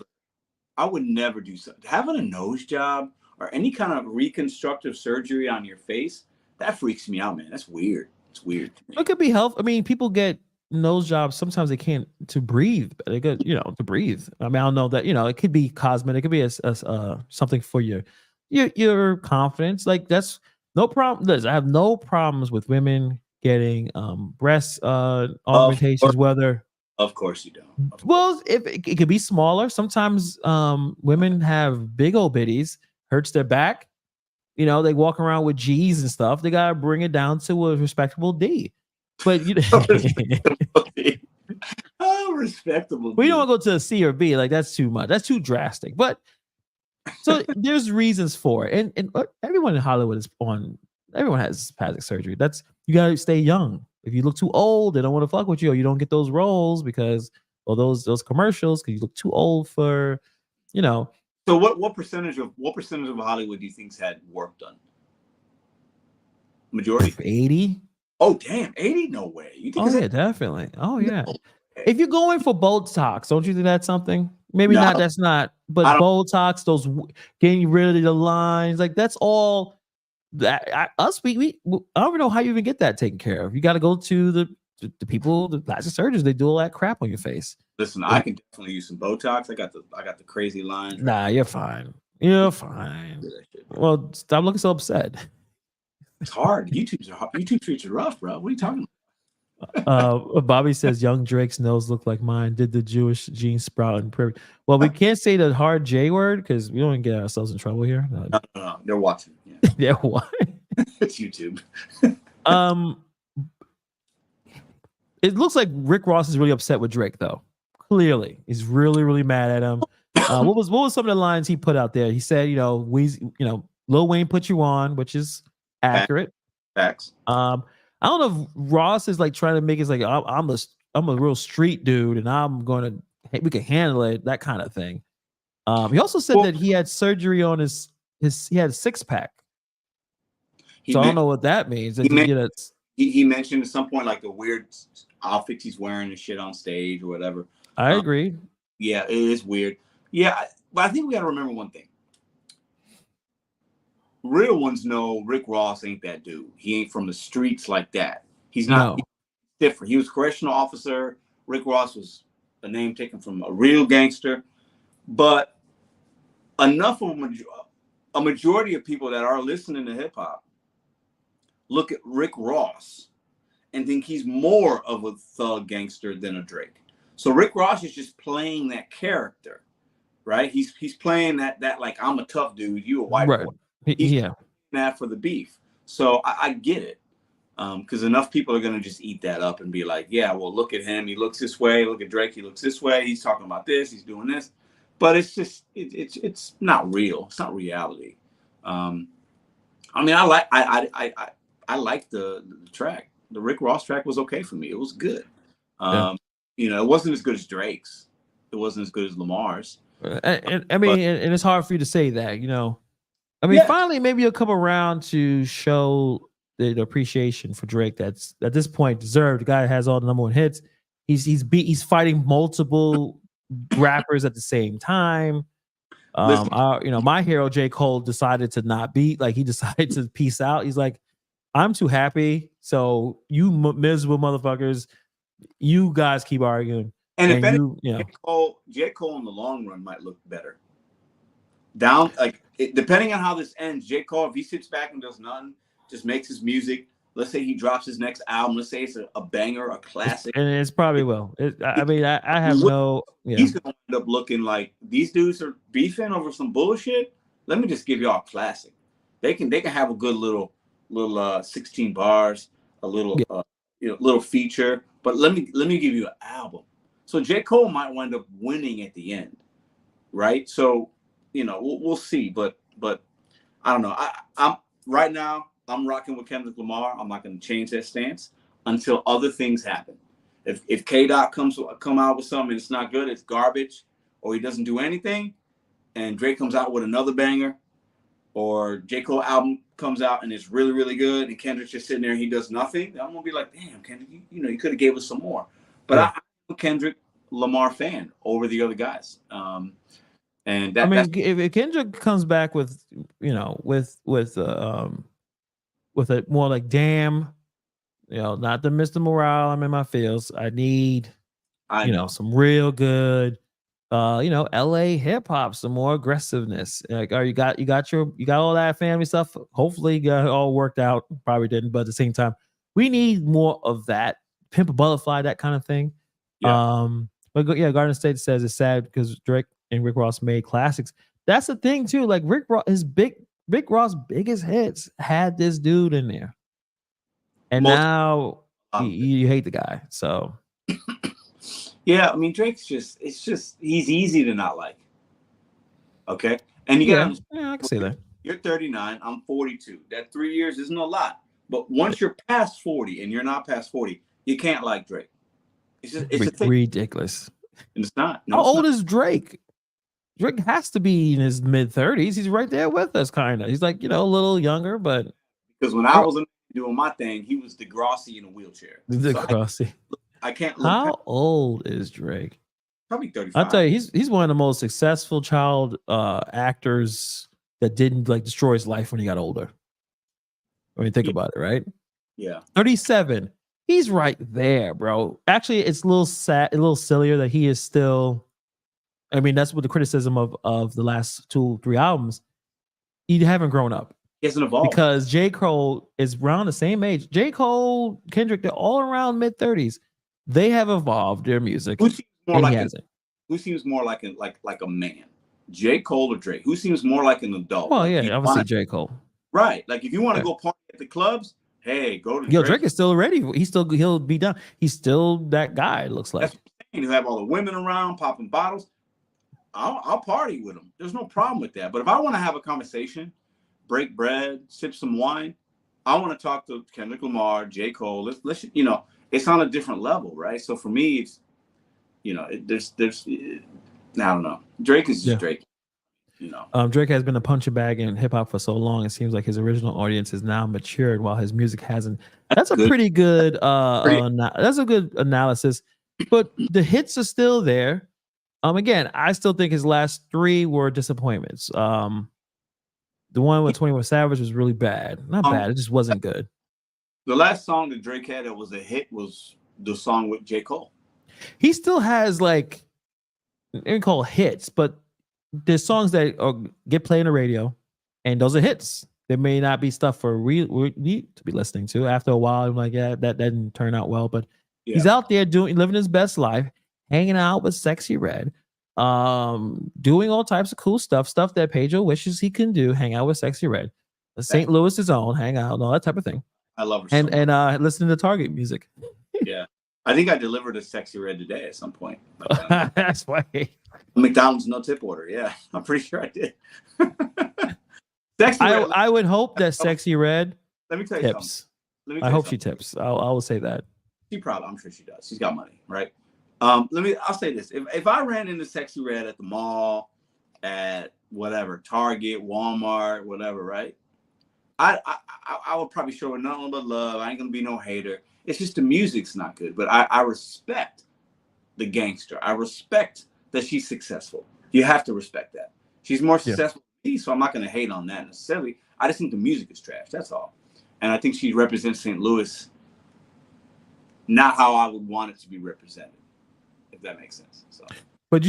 I would never do something. Having a nose job or any kind of reconstructive surgery on your face, that freaks me out, man. That's weird. It's weird to It me. could be health. I mean, people get nose jobs. Sometimes they can't to breathe. They get, to breathe. I mean, I don't know that, it could be cosmetic. It could be something for your confidence. Like that's no problem. Listen, I have no problems with women getting breast Of course, augmentations, whether of course you don't. Of course. well, if it could be smaller. Sometimes women have big old bitties, hurts their back. They walk around with G's and stuff. They gotta bring it down to a respectable D. But Oh, respectable. we don't want to go to a C or B. Like that's too much. That's too drastic. But so there's reasons for it, and everyone in Hollywood is on. Everyone has plastic surgery. That's you gotta stay young. If you look too old, they don't want to fuck with you, or you don't get those roles because those commercials because you look too old for. So what percentage of Hollywood do you think's had work done? Majority? 80. Oh damn, 80? No way. You think? Oh yeah, definitely. Oh yeah. No. If you're going for Botox, don't you think that's something? Maybe No, not. That's not. But Botox, those getting rid of the lines, like that's all. That us, we I don't even know how you even get that taken care of. You got to go to the people, the plastic surgeons. They do all that crap on your face. Listen, I can definitely use some Botox. I got the crazy lines. Nah, you're fine. You're fine. Well, stop looking so upset. It's hard. YouTube streets are rough, bro. What are you talking about? Bobby says young Drake's nose looked like mine. Did the Jewish gene sprout in privy? Well, we can't say the hard J word because we don't get ourselves in trouble here. No. They're watching. Yeah, yeah, what? It's YouTube. It looks like Rick Ross is really upset with Drake, though. Clearly, he's really, really mad at him. What was some of the lines he put out there? He said, Lil Wayne put you on, which is accurate. Facts. I don't know if Ross is like trying to make it like I'm a real street dude, and we can handle it, that kind of thing. He also said that he had surgery on he had a six-pack. So I don't know what that means. He mentioned at some point like the weird outfits he's wearing and shit on stage or whatever. I agree. Yeah, it is weird. Yeah, but I think we got to remember one thing. Real ones know Rick Ross ain't that dude. He ain't from the streets like that. He's not. He's different. He was a correctional officer. Rick Ross was a name taken from a real gangster. But enough of a majority of people that are listening to hip hop look at Rick Ross and think he's more of a thug gangster than a Drake. So Rick Ross is just playing that character, right? He's playing that like, I'm a tough dude, you a white boy. He's playing that for the beef. So I get it. Because enough people are gonna just eat that up and be like, yeah, well, look at him, he looks this way. Look at Drake, he looks this way. He's talking about this, he's doing this. But it's just it's not real. It's not reality. I mean, I like the track. The Rick Ross track was okay for me. It was good. It wasn't as good as Drake's. It wasn't as good as Lamar's. And it's hard for you to say that, I mean, finally, maybe you'll come around to show the appreciation for Drake that's at this point deserved. The guy has all the number one hits. He's fighting multiple rappers at the same time. My hero J. Cole decided to not beat. Like he decided to peace out. He's like, I'm too happy. So you miserable motherfuckers, you guys keep arguing. And if J. Cole in the long run might look better. Depending on how this ends, J. Cole, if he sits back and does nothing, just makes his music. Let's say he drops his next album. Let's say it's a banger, a classic. And it's probably will. I have no. Yeah. He's going to end up looking like these dudes are beefing over some bullshit. Let me just give y'all a classic. They can have a good little 16 bars, a little little feature. But let me give you an album. So J. Cole might wind up winning at the end, right? So, we'll see. But I don't know. I'm right now. I'm rocking with Kendrick Lamar. I'm not going to change that stance until other things happen. If K. Dot come out with something and it's not good, it's garbage, or he doesn't do anything, and Drake comes out with another banger, or J. Cole album comes out and it's really, really good, and Kendrick's just sitting there and he does nothing, I'm gonna be like, damn, Kendrick, you could have gave us some more. But yeah. I'm a Kendrick Lamar fan over the other guys. And that, I mean, if Kendrick comes back with a more like, damn, not the Mr. Morale, I'm in my feels. I need, some real good, LA hip hop, some more aggressiveness. Like, you got all that family stuff. Hopefully, you got it all worked out. Probably didn't, but at the same time, we need more of that. Pimp a Butterfly, that kind of thing. Yeah. But yeah, Garden State says it's sad because Drake and Rick Ross made classics. That's the thing too. Like Rick Ross' biggest hits had this dude in there, and now you hate the guy. So yeah, I mean Drake's he's easy to not like. Okay, and you got I can see that. You're 39, I'm 42. That 3 years isn't a lot, but once you're past 40 and you're not past 40, you can't like Drake. It's ridiculous. And it's not. No, how old is Drake? Drake has to be in his mid-30s. He's right there with us, kind of. He's like, a little younger, but because when I was doing my thing, he was Degrassi in a wheelchair. Degrassi. I can't look. How old is Drake? Probably 35. I'll tell you, he's one of the most successful child actors that didn't destroy his life when he got older. When you think about it, right? Yeah. 37. He's right there, bro. Actually, it's a little sad, a little sillier that he is still. I mean, that's what the criticism of the last 2-3 albums. You haven't grown up. He hasn't evolved. Because J. Cole is around the same age. J. Cole, Kendrick, they're all around mid-30s. They have evolved their music. Who seems more like a man? J. Cole or Drake? Who seems more like an adult? Well, yeah, obviously J. Cole. Right. Like if you want to go party at the clubs, hey, go to Drake is still ready. He'll be done. He's still that guy, it looks like. That's what I'm saying. You have all the women around popping bottles. I'll party with them. There's no problem with that. But if I want to have a conversation, break bread, sip some wine, I want to talk to Kendrick Lamar, J. Cole. Let's it's on a different level, right? So for me, it's there's I don't know. Drake is just Drake. Drake has been a punching bag in hip hop for so long. It seems like his original audience is now matured while his music hasn't. That's a pretty good. That's a good analysis. But the hits are still there. Again, I still think his last 3 were disappointments. The one with 21 Savage was really bad. Not bad. It just wasn't good. The last song that Drake had that was a hit was the song with J. Cole. He still has they call hits, but there's songs that get played on the radio, and those are hits. There may not be stuff for we to be listening to. After a while, I'm like, yeah, that didn't turn out well. But he's out there living his best life, hanging out with Sexy Red, doing all types of cool stuff that Pedro wishes he can do. Hang out with Sexy Red, St. Louis's own, hang out, and all that type of thing. I love her. And listening to Target music. Yeah. I think I delivered a Sexy Red today at some point. That's why. McDonald's no tip order. Yeah, I'm pretty sure I did. Sexy Red. I would hope that Sexy Red let me tell you tips. I hope she tips. I will say that. I'm sure she does. She's got money, right? I'll say this. If I ran into Sexy Red at the mall, at whatever, Target, Walmart, whatever, right? I would probably show her nothing but love. I ain't gonna be no hater. It's just the music's not good. But I respect the gangster. I respect that she's successful. You have to respect that. She's more successful than me, so I'm not gonna hate on that necessarily. I just think the music is trash. That's all. And I think she represents St. Louis not how I would want it to be represented, if that makes sense. So. But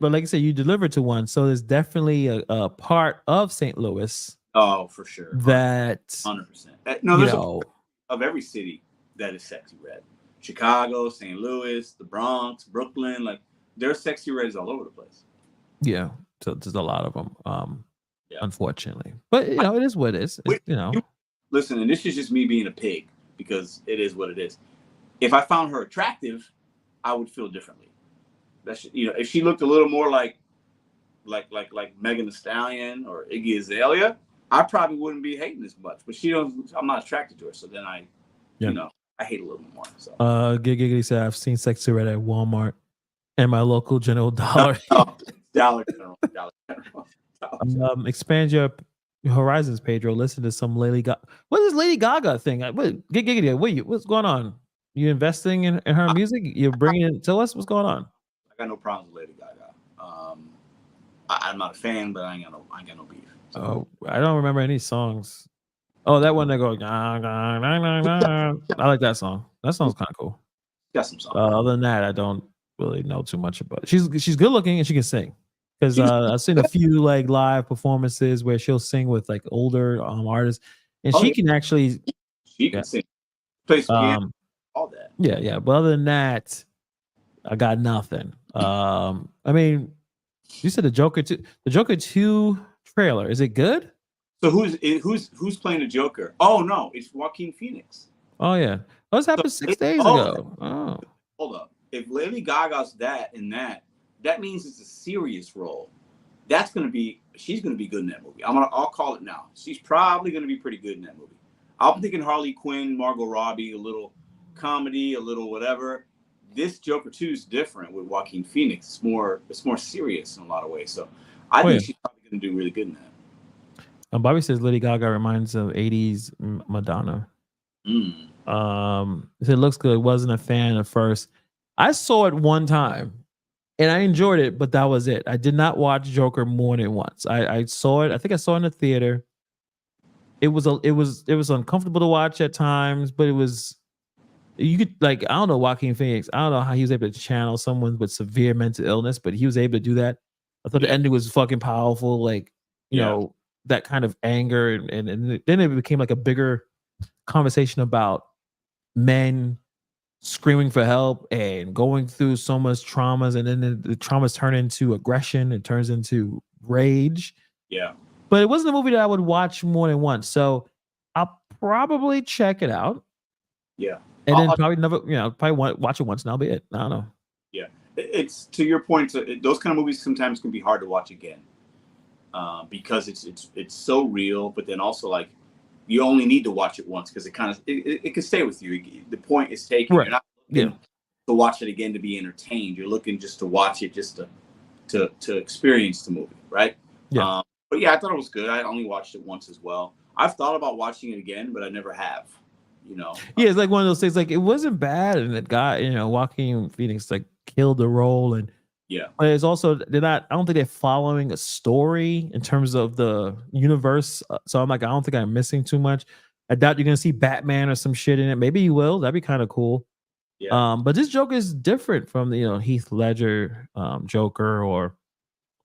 like I said, you delivered to one. So there's definitely a part of St. Louis. Oh, for sure. That 100%. No, there's a part of every city that is Sexy Red. Chicago, St. Louis, the Bronx, Brooklyn, there's Sexy Reds all over the place. Yeah, so there's a lot of them. Unfortunately, but it is what it is. Listen, and this is just me being a pig because it is what it is. If I found her attractive, I would feel differently. if she looked a little more like Megan Thee Stallion or Iggy Azalea, I probably wouldn't be hating as much. But I'm not attracted to her, so then I hate a little bit more. So Giggity said I've seen Sex Red at Walmart and my local General Dollar. Dollar General. Expand your horizons, Pedro. Listen to some Lady Gaga. What is Lady Gaga thing? What's going on? You investing in her music? You're bringing it to us? What's going on? I got no problems with Lady Gaga. I'm not a fan, but I ain't got no beef. So. Oh, I don't remember any songs. Oh, that one that goes. I like that song. That song's kind of cool. Got some songs. Other than that, I don't really know too much about it. She's good looking and she can sing. Because I've seen a few like live performances where she'll sing with like older artists, and she can actually sing, play piano, all that. Yeah. But other than that, I got nothing. I mean, you said the Joker 2 trailer. Is it good? So who's playing the Joker? Oh no, it's Joaquin Phoenix. Oh yeah, this happened 6 days ago. Oh, hold up. If Lady Gaga's that means it's a serious role. She's gonna be good in that movie. I'll call it now. She's probably gonna be pretty good in that movie. I'm thinking Harley Quinn, Margot Robbie, a little comedy, a little whatever. This Joker 2 is different with Joaquin Phoenix. It's more serious in a lot of ways. So I think she's probably gonna do really good in that. Bobby says Lady Gaga reminds of 80s Madonna. It looks good. Wasn't a fan at first. I saw it one time and I enjoyed it, but that was it. I did not watch Joker more than once. I saw it. I think I saw it in the theater. It was uncomfortable to watch at times, but you could I don't know, Joaquin Phoenix. I don't know how he was able to channel someone with severe mental illness, but he was able to do that. I thought the ending was fucking powerful. You know, that kind of anger, and then it became like a bigger conversation about men screaming for help and going through so much traumas, and then the traumas turn into aggression, it turns into rage. Yeah. But it wasn't a movie that I would watch more than once. So I'll probably check it out. Yeah. And then probably never, probably watch it once and that'll be it. I don't know. Yeah. It's to your point, those kind of movies sometimes can be hard to watch again. Because it's so real, but then also like you only need to watch it once because it can stay with you. The point is taken. Right. You're not looking to watch it again to be entertained. You're looking just to watch it just to experience the movie, right? Yeah. But yeah, I thought it was good. I only watched it once as well. I've thought about watching it again, but I never have. Yeah, it's like one of those things. Like it wasn't bad, and that guy, Joaquin Phoenix, like killed the role, and but it's also I don't think they're following a story in terms of the universe. So I'm like, I don't think I'm missing too much. I doubt you're gonna see Batman or some shit in it. Maybe you will. That'd be kind of cool. Yeah. But this Joker is different from the Heath Ledger Joker, or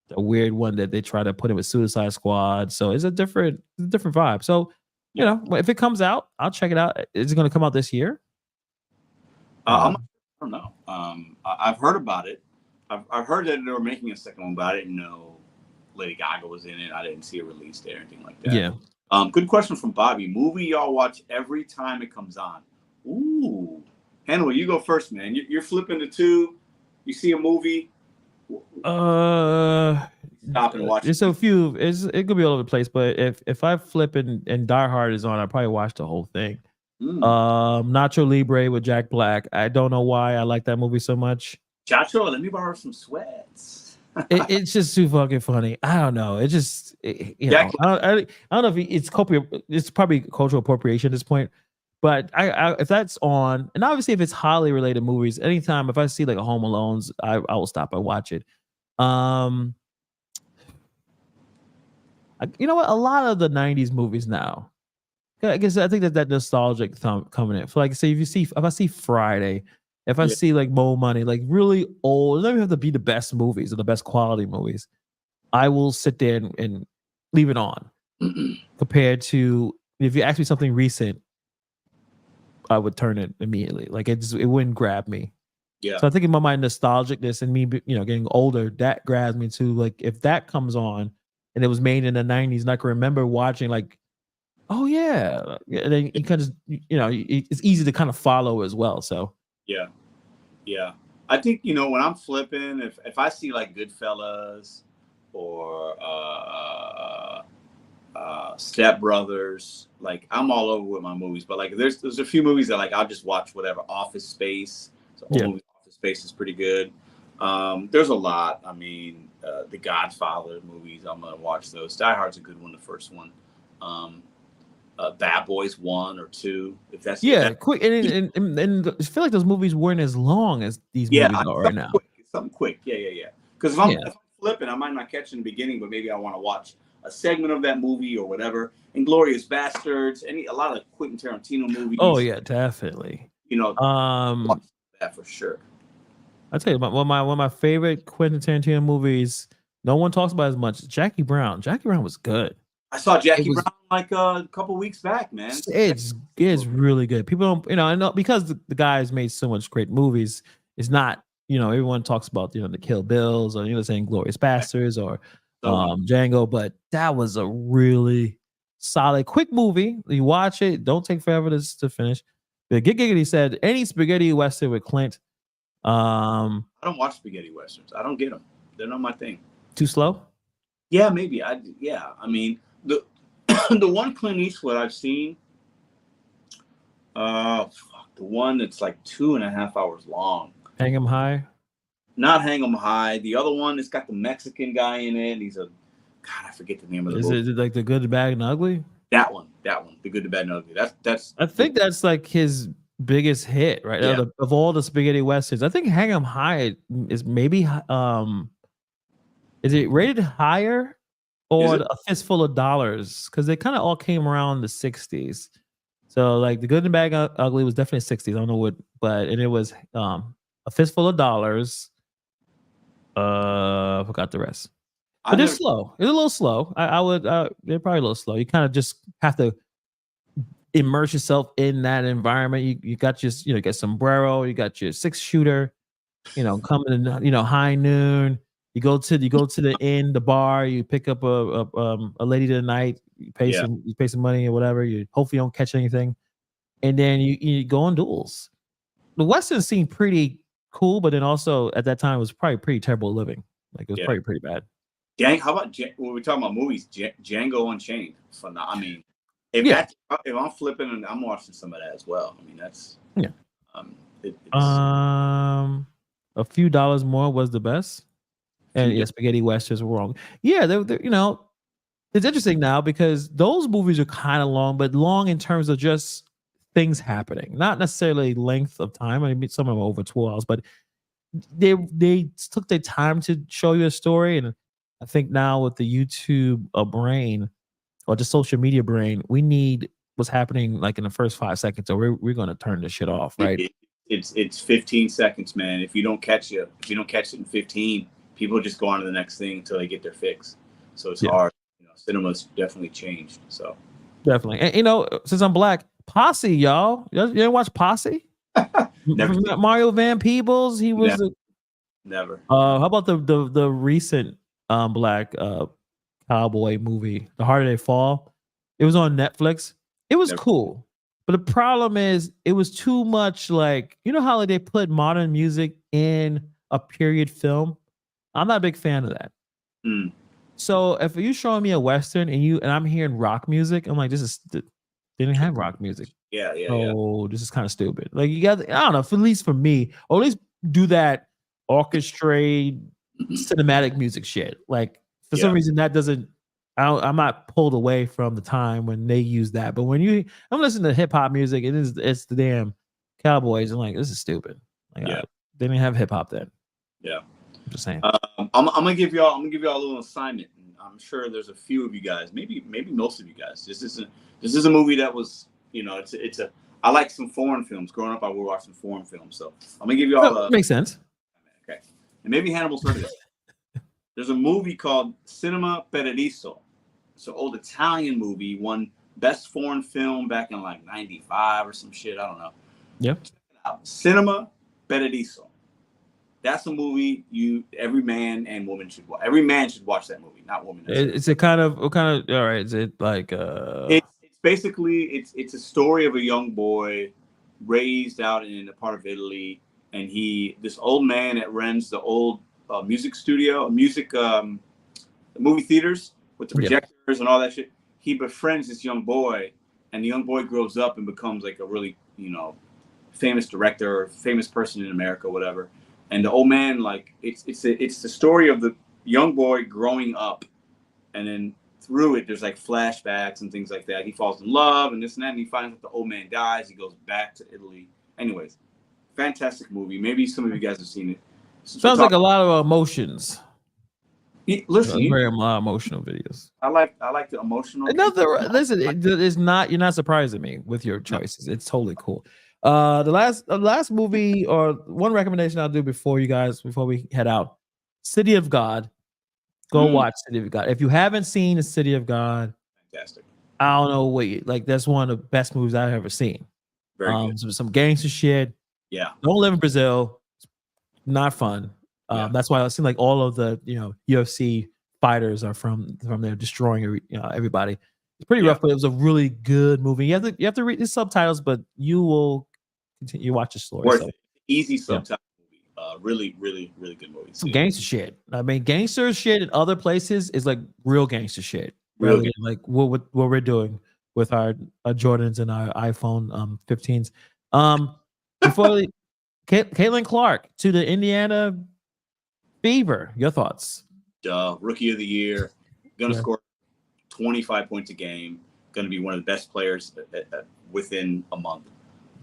the weird one that they try to put in with Suicide Squad. So it's a different vibe. So if it comes out, I'll check it out. Is it going to come out this year? I don't know. I've heard about it. I've heard that they were making a second one, but I didn't know Lady Gaga was in it. I didn't see a release date or anything like that. Yeah. Good question from Bobby. Movie y'all watch every time it comes on? Ooh. Hannibal, you go first, man. You're flipping the tube. You see a movie. Stop and watch. There's a few. It could be all over the place, but if I flip and Die Hard is on, I probably watch the whole thing. Nacho Libre with Jack Black. I don't know why I like that movie so much. Chacho, let me borrow some sweats. It's just too fucking funny. I don't know. It just I don't know if it's probably cultural appropriation at this point. But I if that's on, and obviously if it's highly related movies, anytime if I see like a Home Alone's, I will stop and watch it. You know what? A lot of the '90s movies now, I guess I think that nostalgic coming in. For like, say if I see Friday, if I see like Mo Money, like really old, it doesn't have to be the best movies or the best quality movies. I will sit there and leave it on. Compared to if you ask me something recent, I would turn it immediately. Like it wouldn't grab me. Yeah. So I think about my nostalgicness and me, getting older, that grabs me too. Like if that comes on and it was made in the '90s, and I can remember watching, like, oh yeah, and then you kind of, it's easy to kind of follow as well. So yeah. I think, when I'm flipping, if I see like Goodfellas or Step Brothers, like I'm all over with my movies. But like there's a few movies that like I'll just watch whatever. Office Space, the old Yeah. movie Office Space is pretty good. There's a lot. I mean, the Godfather movies, I'm gonna watch those. Die Hard's a good one, the first one. Um, Bad Boys 1 or 2, if Yeah, that. quick, and I feel like those movies weren't as long as these Yeah, movies are right something now. quick. Something quick. Yeah. Because Yeah. if I'm flipping, I might not catch in the beginning, but maybe I want to watch a segment of that movie or whatever. Inglorious Bastards, a lot of Quentin Tarantino Oh movies. yeah, definitely. You know, watch Um, that for sure. I tell you, one of my favorite Quentin Tarantino movies. No one talks about as much. Jackie Brown. Jackie Brown was good. I saw It Jackie was. Brown like a couple weeks back, man. It's really good. People don't, I know because the guy's made so much great movies. It's not, everyone talks about the Kill Bills or saying Glorious Bastards or So good. Django, but that was a really solid, quick movie. You watch it, don't take forever to finish. But Giggity said any spaghetti western with Clint, um, I don't watch spaghetti westerns. I don't get them. They're not my thing. too slow. Yeah, maybe. I mean, the the one Clint Eastwood I've seen, the one that's like 2.5 hours long. Hang 'em high. Not Hang 'em High. The other one, it's got the Mexican guy in it. He's a God. I forget the name of the Is movie. it like The Good, the Bad, and the Ugly? That one. The Good, the Bad, and the Ugly. That's. I think that's like his biggest hit, right? Yeah. Of all the spaghetti westerns, I think Hang 'em High is maybe is it rated higher or A Fistful of Dollars? Because they kind of all came around the 60s. So like The Good and Bad and Ugly was definitely 60s. I don't know what, and it was A Fistful of Dollars. I forgot the rest. But it's slow. It's a little slow. I would they're probably a little slow. You kind of just have to immerse yourself in that environment. You got your, get sombrero, you got your 6-shooter, coming in, high noon. You go to the inn, the bar, you pick up a lady tonight, you pay some money or whatever. You hopefully don't catch anything. And then you go on duels. The Western seemed pretty cool, but then also at that time it was probably pretty terrible living. Like it was probably pretty bad. How about when we're talking about movies? Django Unchained. I mean, if I'm flipping and I'm watching some of that as well. I mean, that's A Few Dollars More was the best, and spaghetti westerns were wrong. Yeah, they're it's interesting now because those movies are kind of long, but long in terms of just things happening, not necessarily length of time. I mean, some of them are over 2 hours, but they took their time to show you a story. And I think now with the YouTube brain or the social media brain, we need what's happening like in the first 5 seconds, or we're going to turn this shit off, right? It's 15 seconds, man. If you don't catch it in 15, people just go on to the next thing until they get their fix. So it's hard. Cinema's definitely changed. So definitely, and since I'm black, Posse, y'all, you ever watch Posse? Never. Mario Van Peebles, he was never. How about the recent black cowboy movie, The Harder They Fall? It was on Netflix. It was cool, but the problem is it was too much. Like, how they put modern music in a period film. I'm not a big fan of that. So if you're showing me a Western and I'm hearing rock music, I'm like, they didn't have rock music. So this is kind of stupid. Like, you got, I don't know, at least for me, or at least do that orchestrate cinematic music shit. Like, for some reason that doesn't, I'm not pulled away from the time when they use that. But when I'm listening to hip hop music, it's the damn Cowboys. I'm like, this is stupid. Like, they didn't have hip hop then. Yeah. I'm just saying. I'm gonna give y'all a little assignment. I'm sure there's a few of you guys, maybe most of you guys. This is a movie that was, I like some foreign films. Growing up, I would watch some foreign films. So I'm gonna give y'all makes sense. Okay, and maybe Hannibal's heard of this. There's a movie called Cinema Paradiso. It's an old Italian movie, won best foreign film back in like '95 or some shit. I don't know. Yeah. Check it out. Cinema Paradiso. That's a movie every man and woman should watch. Every man should watch that movie, not woman. It's a kind of all right. Is it like It's basically it's a story of a young boy raised out in a part of Italy. and this old man that runs the old music studio, movie theaters with the projectors and all that shit. He befriends this young boy, and the young boy grows up and becomes like a really, famous director, famous person in America, whatever. And the old man, like, it's the story of the young boy growing up, and then through it, there's like flashbacks and things like that. He falls in love and this and that, and he finds out the old man dies. He goes back to Italy. Anyways, fantastic movie. Maybe some of you guys have seen it. Sounds like a lot of emotions. Listen, very emotional videos. I like the emotional. Listen, it's not. You're not surprising me with your choices. It's totally cool. The last movie or one recommendation I'll do before we head out, City of God. Go watch City of God. If you haven't seen the City of God, fantastic. I don't know what that's one of the best movies I've ever seen. Very good. Some gangster shit. Yeah. Don't live in Brazil. Not fun. That's why it seems like all of the UFC fighters are from there, destroying everybody. It's pretty rough, but it was a really good movie. You have to read the subtitles, but you will continue. You watch the story. Worth it. Easy subtitle movie. Really, really, really good movie. Some gangster shit. I mean, gangster shit in other places is like real gangster shit, rather than like what we're doing with our Jordans and our iPhone 15s. Before Caitlin Clark to the Indiana Fever. Your thoughts? Rookie of the year, gonna score 25 points a game. Gonna be one of the best players within a month.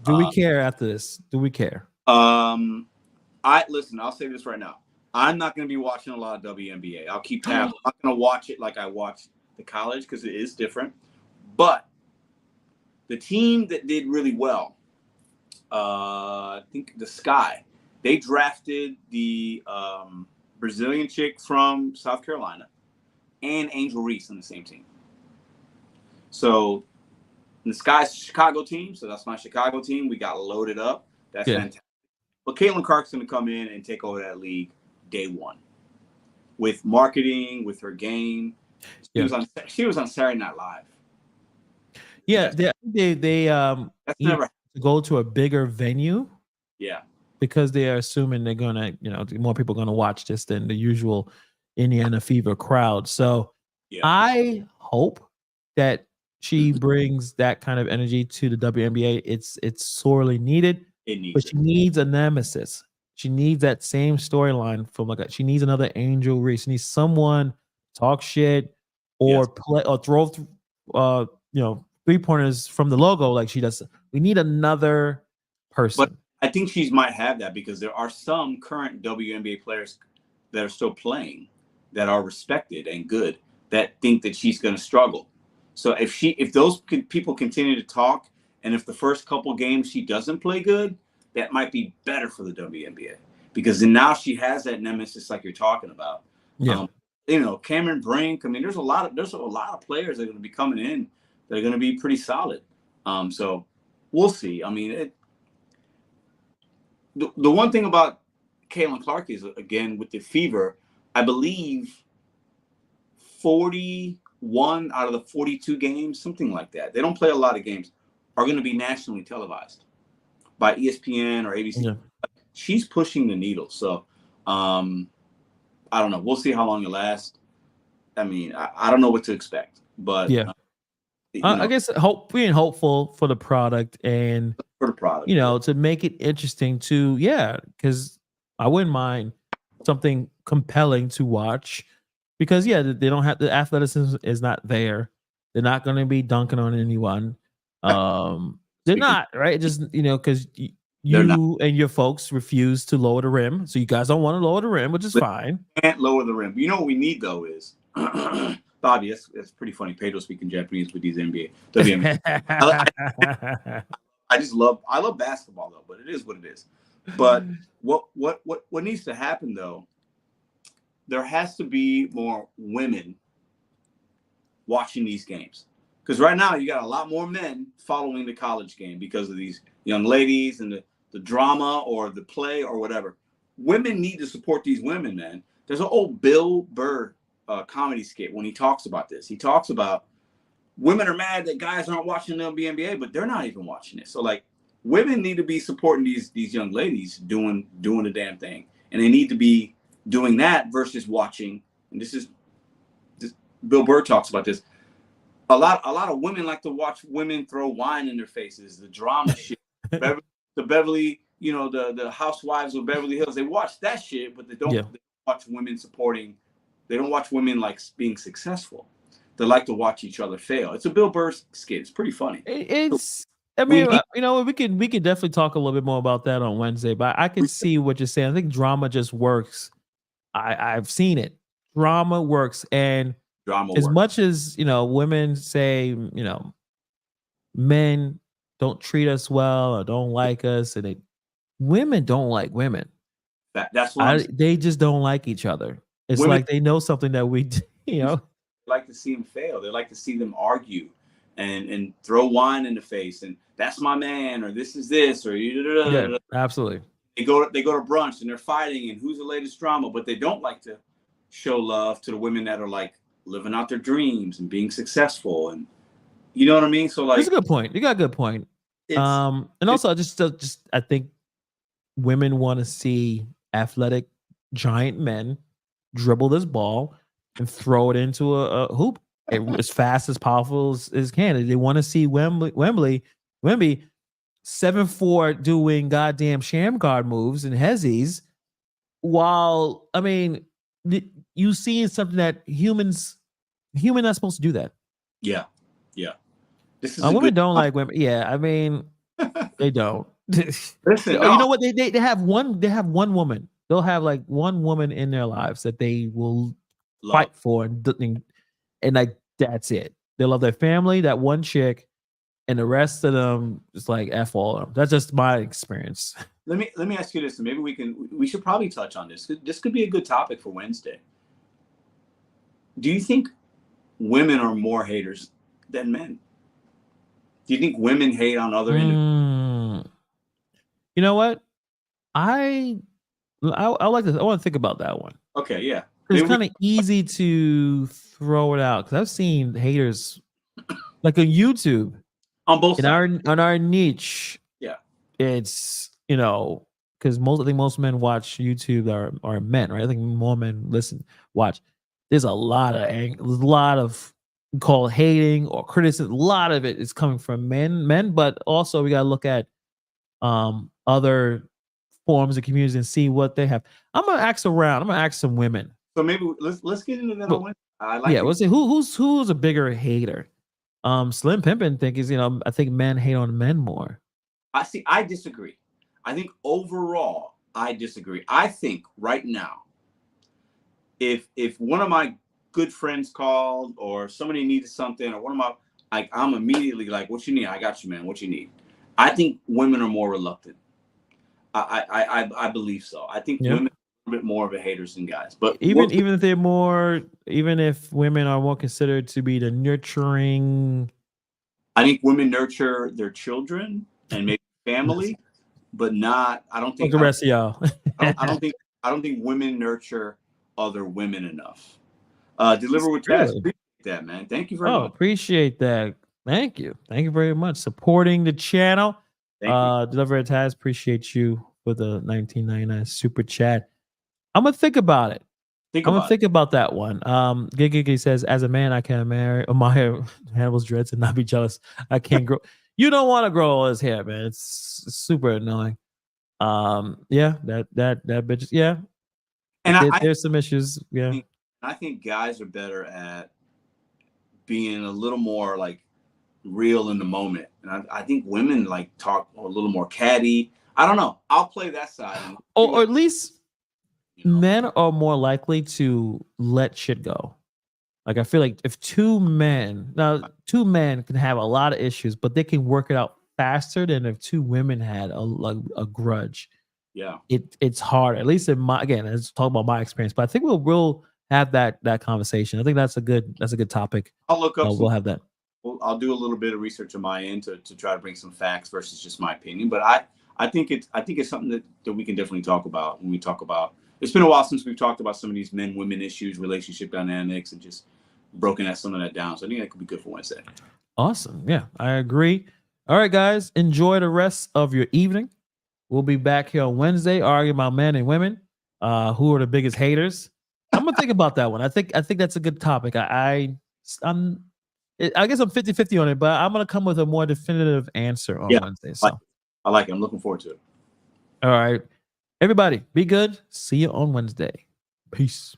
Do we care after this? Do we care? I'll say this right now. I'm not gonna be watching a lot of WNBA. I'll keep tabs. I'm not gonna watch it like I watched the college because it is different. But the team that did really well, I think the Sky, they drafted the Brazilian chick from South Carolina and Angel Reese on the same team. So the Sky's Chicago team, so that's my Chicago team. We got loaded up. That's fantastic. But Caitlin Clark's going to come in and take over that league day one with marketing, with her game. She was on Saturday Night Live. Yeah, they that's never to go to a bigger venue. Yeah. Because they are assuming they're gonna, more people are gonna watch this than the usual Indiana Fever crowd. So I hope that she brings that kind of energy to the WNBA. It's sorely needed. But she needs a nemesis. She needs that same storyline from she needs another Angel Reese. She needs someone talk shit or play or throw 3-pointers from the logo like she does. We need another person. But I think she might have that because there are some current WNBA players that are still playing that are respected and good that think that she's going to struggle. So if those people continue to talk, and if the first couple games she doesn't play good, that might be better for the WNBA because then now she has that nemesis like you're talking about. Yeah. Cameron Brink. I mean, there's a lot of players that are going to be coming in that are going to be pretty solid. So we'll see. I mean, the one thing about Caitlin Clark is, again, with the Fever, I believe 41 out of the 42 games, something like that. They don't play a lot of games, are going to be nationally televised by ESPN or ABC. Yeah. She's pushing the needle. So I don't know. We'll see how long it lasts. I mean, I don't know what to expect, but I guess being hopeful for the product and to make it interesting because I wouldn't mind something compelling to watch because they don't have the athleticism is not there. They're not going to be dunking on anyone. They're not, right? Just because you and your folks refuse to lower the rim, so you guys don't want to lower the rim, which is fine. Can't lower the rim. You know what we need though is Bobby. That's pretty funny. Pedro speaking Japanese with these WNBA. I love basketball though, but it is what it is. But what needs to happen though? There has to be more women watching these games. Because right now you got a lot more men following the college game because of these young ladies and the drama or the play or whatever. Women need to support these women, man. There's an old Bill Burr comedy skit when he talks about this. He talks about women are mad that guys aren't watching the WNBA, but they're not even watching it. So women need to be supporting these young ladies doing the damn thing, and they need to be doing that versus watching. And this, Bill Burr talks about this. A lot of women like to watch women throw wine in their faces, the drama shit, the Beverly, the Housewives of Beverly Hills. They watch that shit, but they don't watch women supporting. They don't watch women like being successful. They like to watch each other fail. It's a Bill Burr skit. It's pretty funny. I mean, we could definitely talk a little bit more about that on Wednesday, but I can see what you're saying. I think drama just works. I've seen it. Drama works, and much as women say, men don't treat us well or don't like us, and women don't like women. That's why they just don't like each other. It's like they know something that we, like to see them fail. They like to see them argue and throw wine in the face, and that's my man, or this is this, or yeah, absolutely. They go to brunch and they're fighting, and who's the latest drama, but they don't like to show love to the women that are like living out their dreams and being successful, and you know what I mean. So like, that's a good point. You got a good point. And also just I think women want to see athletic giant men dribble this ball and throw it into a hoop as fast as powerful as can. They want to see Wemby 7'4" doing goddamn sham guard moves and hezzies, while I mean you seeing something that human not supposed to do that. Yeah. This is women don't like women. Yeah, I mean they don't. Listen, you know what? They have one woman. They'll have like one woman in their lives that they will fight for, and like that's it. They love their family, that one chick, and the rest of them just like F all of them. That's just my experience. Let me ask you this, and maybe we should probably touch on this. This could be a good topic for Wednesday. Do you think women are more haters than men? Do you think women hate on other individuals? You know what? I like this. I want to think about that one. Okay, yeah. It's kind of easy to throw it out because I've seen haters like on YouTube on both sides. On our niche. Yeah, it's because I think most men watch YouTube are men, right? I think more men watch. There's a lot of called hating or criticism. A lot of it is coming from men, but also we gotta look at other forms of communities and see what they have. I'm gonna ask around. I'm gonna ask some women. So maybe let's get into that. We'll see who's a bigger hater. Slim Pimpin I think men hate on men more. I disagree. I think overall I disagree. I think right now, if one of my good friends called or somebody needed something, or one of my I'm immediately like, what you need? I got you, man. What you need? I think women are more reluctant. I believe so. I think women are a bit more of a haters than guys. But even if they're more, even if women are more considered to be the nurturing, I think women nurture their children and maybe family, but not. I don't think like the rest of y'all. I don't think women nurture other women enough. Deliver with Taz. Appreciate that, man. Thank you very much. Appreciate that. Thank you very much supporting the channel. Deliver with Taz. Appreciate you for the $19.99 super chat. I'm gonna think about it. I'm gonna think about that one. Gigi says, as a man, I can marry my hair, Hannibal's dreads, and not be jealous. I can't grow. You don't want to grow all his hair, man. It's super annoying. Yeah, that bitch. Yeah, and there's some issues. Yeah, I think guys are better at being a little more like real in the moment, and I think women like talk a little more catty. I don't know. I'll play that side, or at least men are more likely to let shit go. Like I feel like if two men can have a lot of issues, but they can work it out faster than if two women had a grudge. Yeah, it's hard. At least let's talk about my experience, but I think we'll have that conversation. I think that's a good topic. I'll look up. We'll have that. I'll do a little bit of research on my end to try to bring some facts versus just my opinion. But I think it's something that we can definitely talk about when we talk about. It's been a while since we've talked about some of these men-women issues, relationship dynamics, and just broken some of that down. So I think that could be good for Wednesday. Awesome. Yeah, I agree. All right, guys, enjoy the rest of your evening. We'll be back here on Wednesday arguing about men and women. Who are the biggest haters? I'm gonna think about that one. I think that's a good topic. I guess I'm 50-50 on it, but I'm gonna come with a more definitive answer on Wednesday. So I like it. I'm looking forward to it. All right. Everybody, be good. See you on Wednesday. Peace.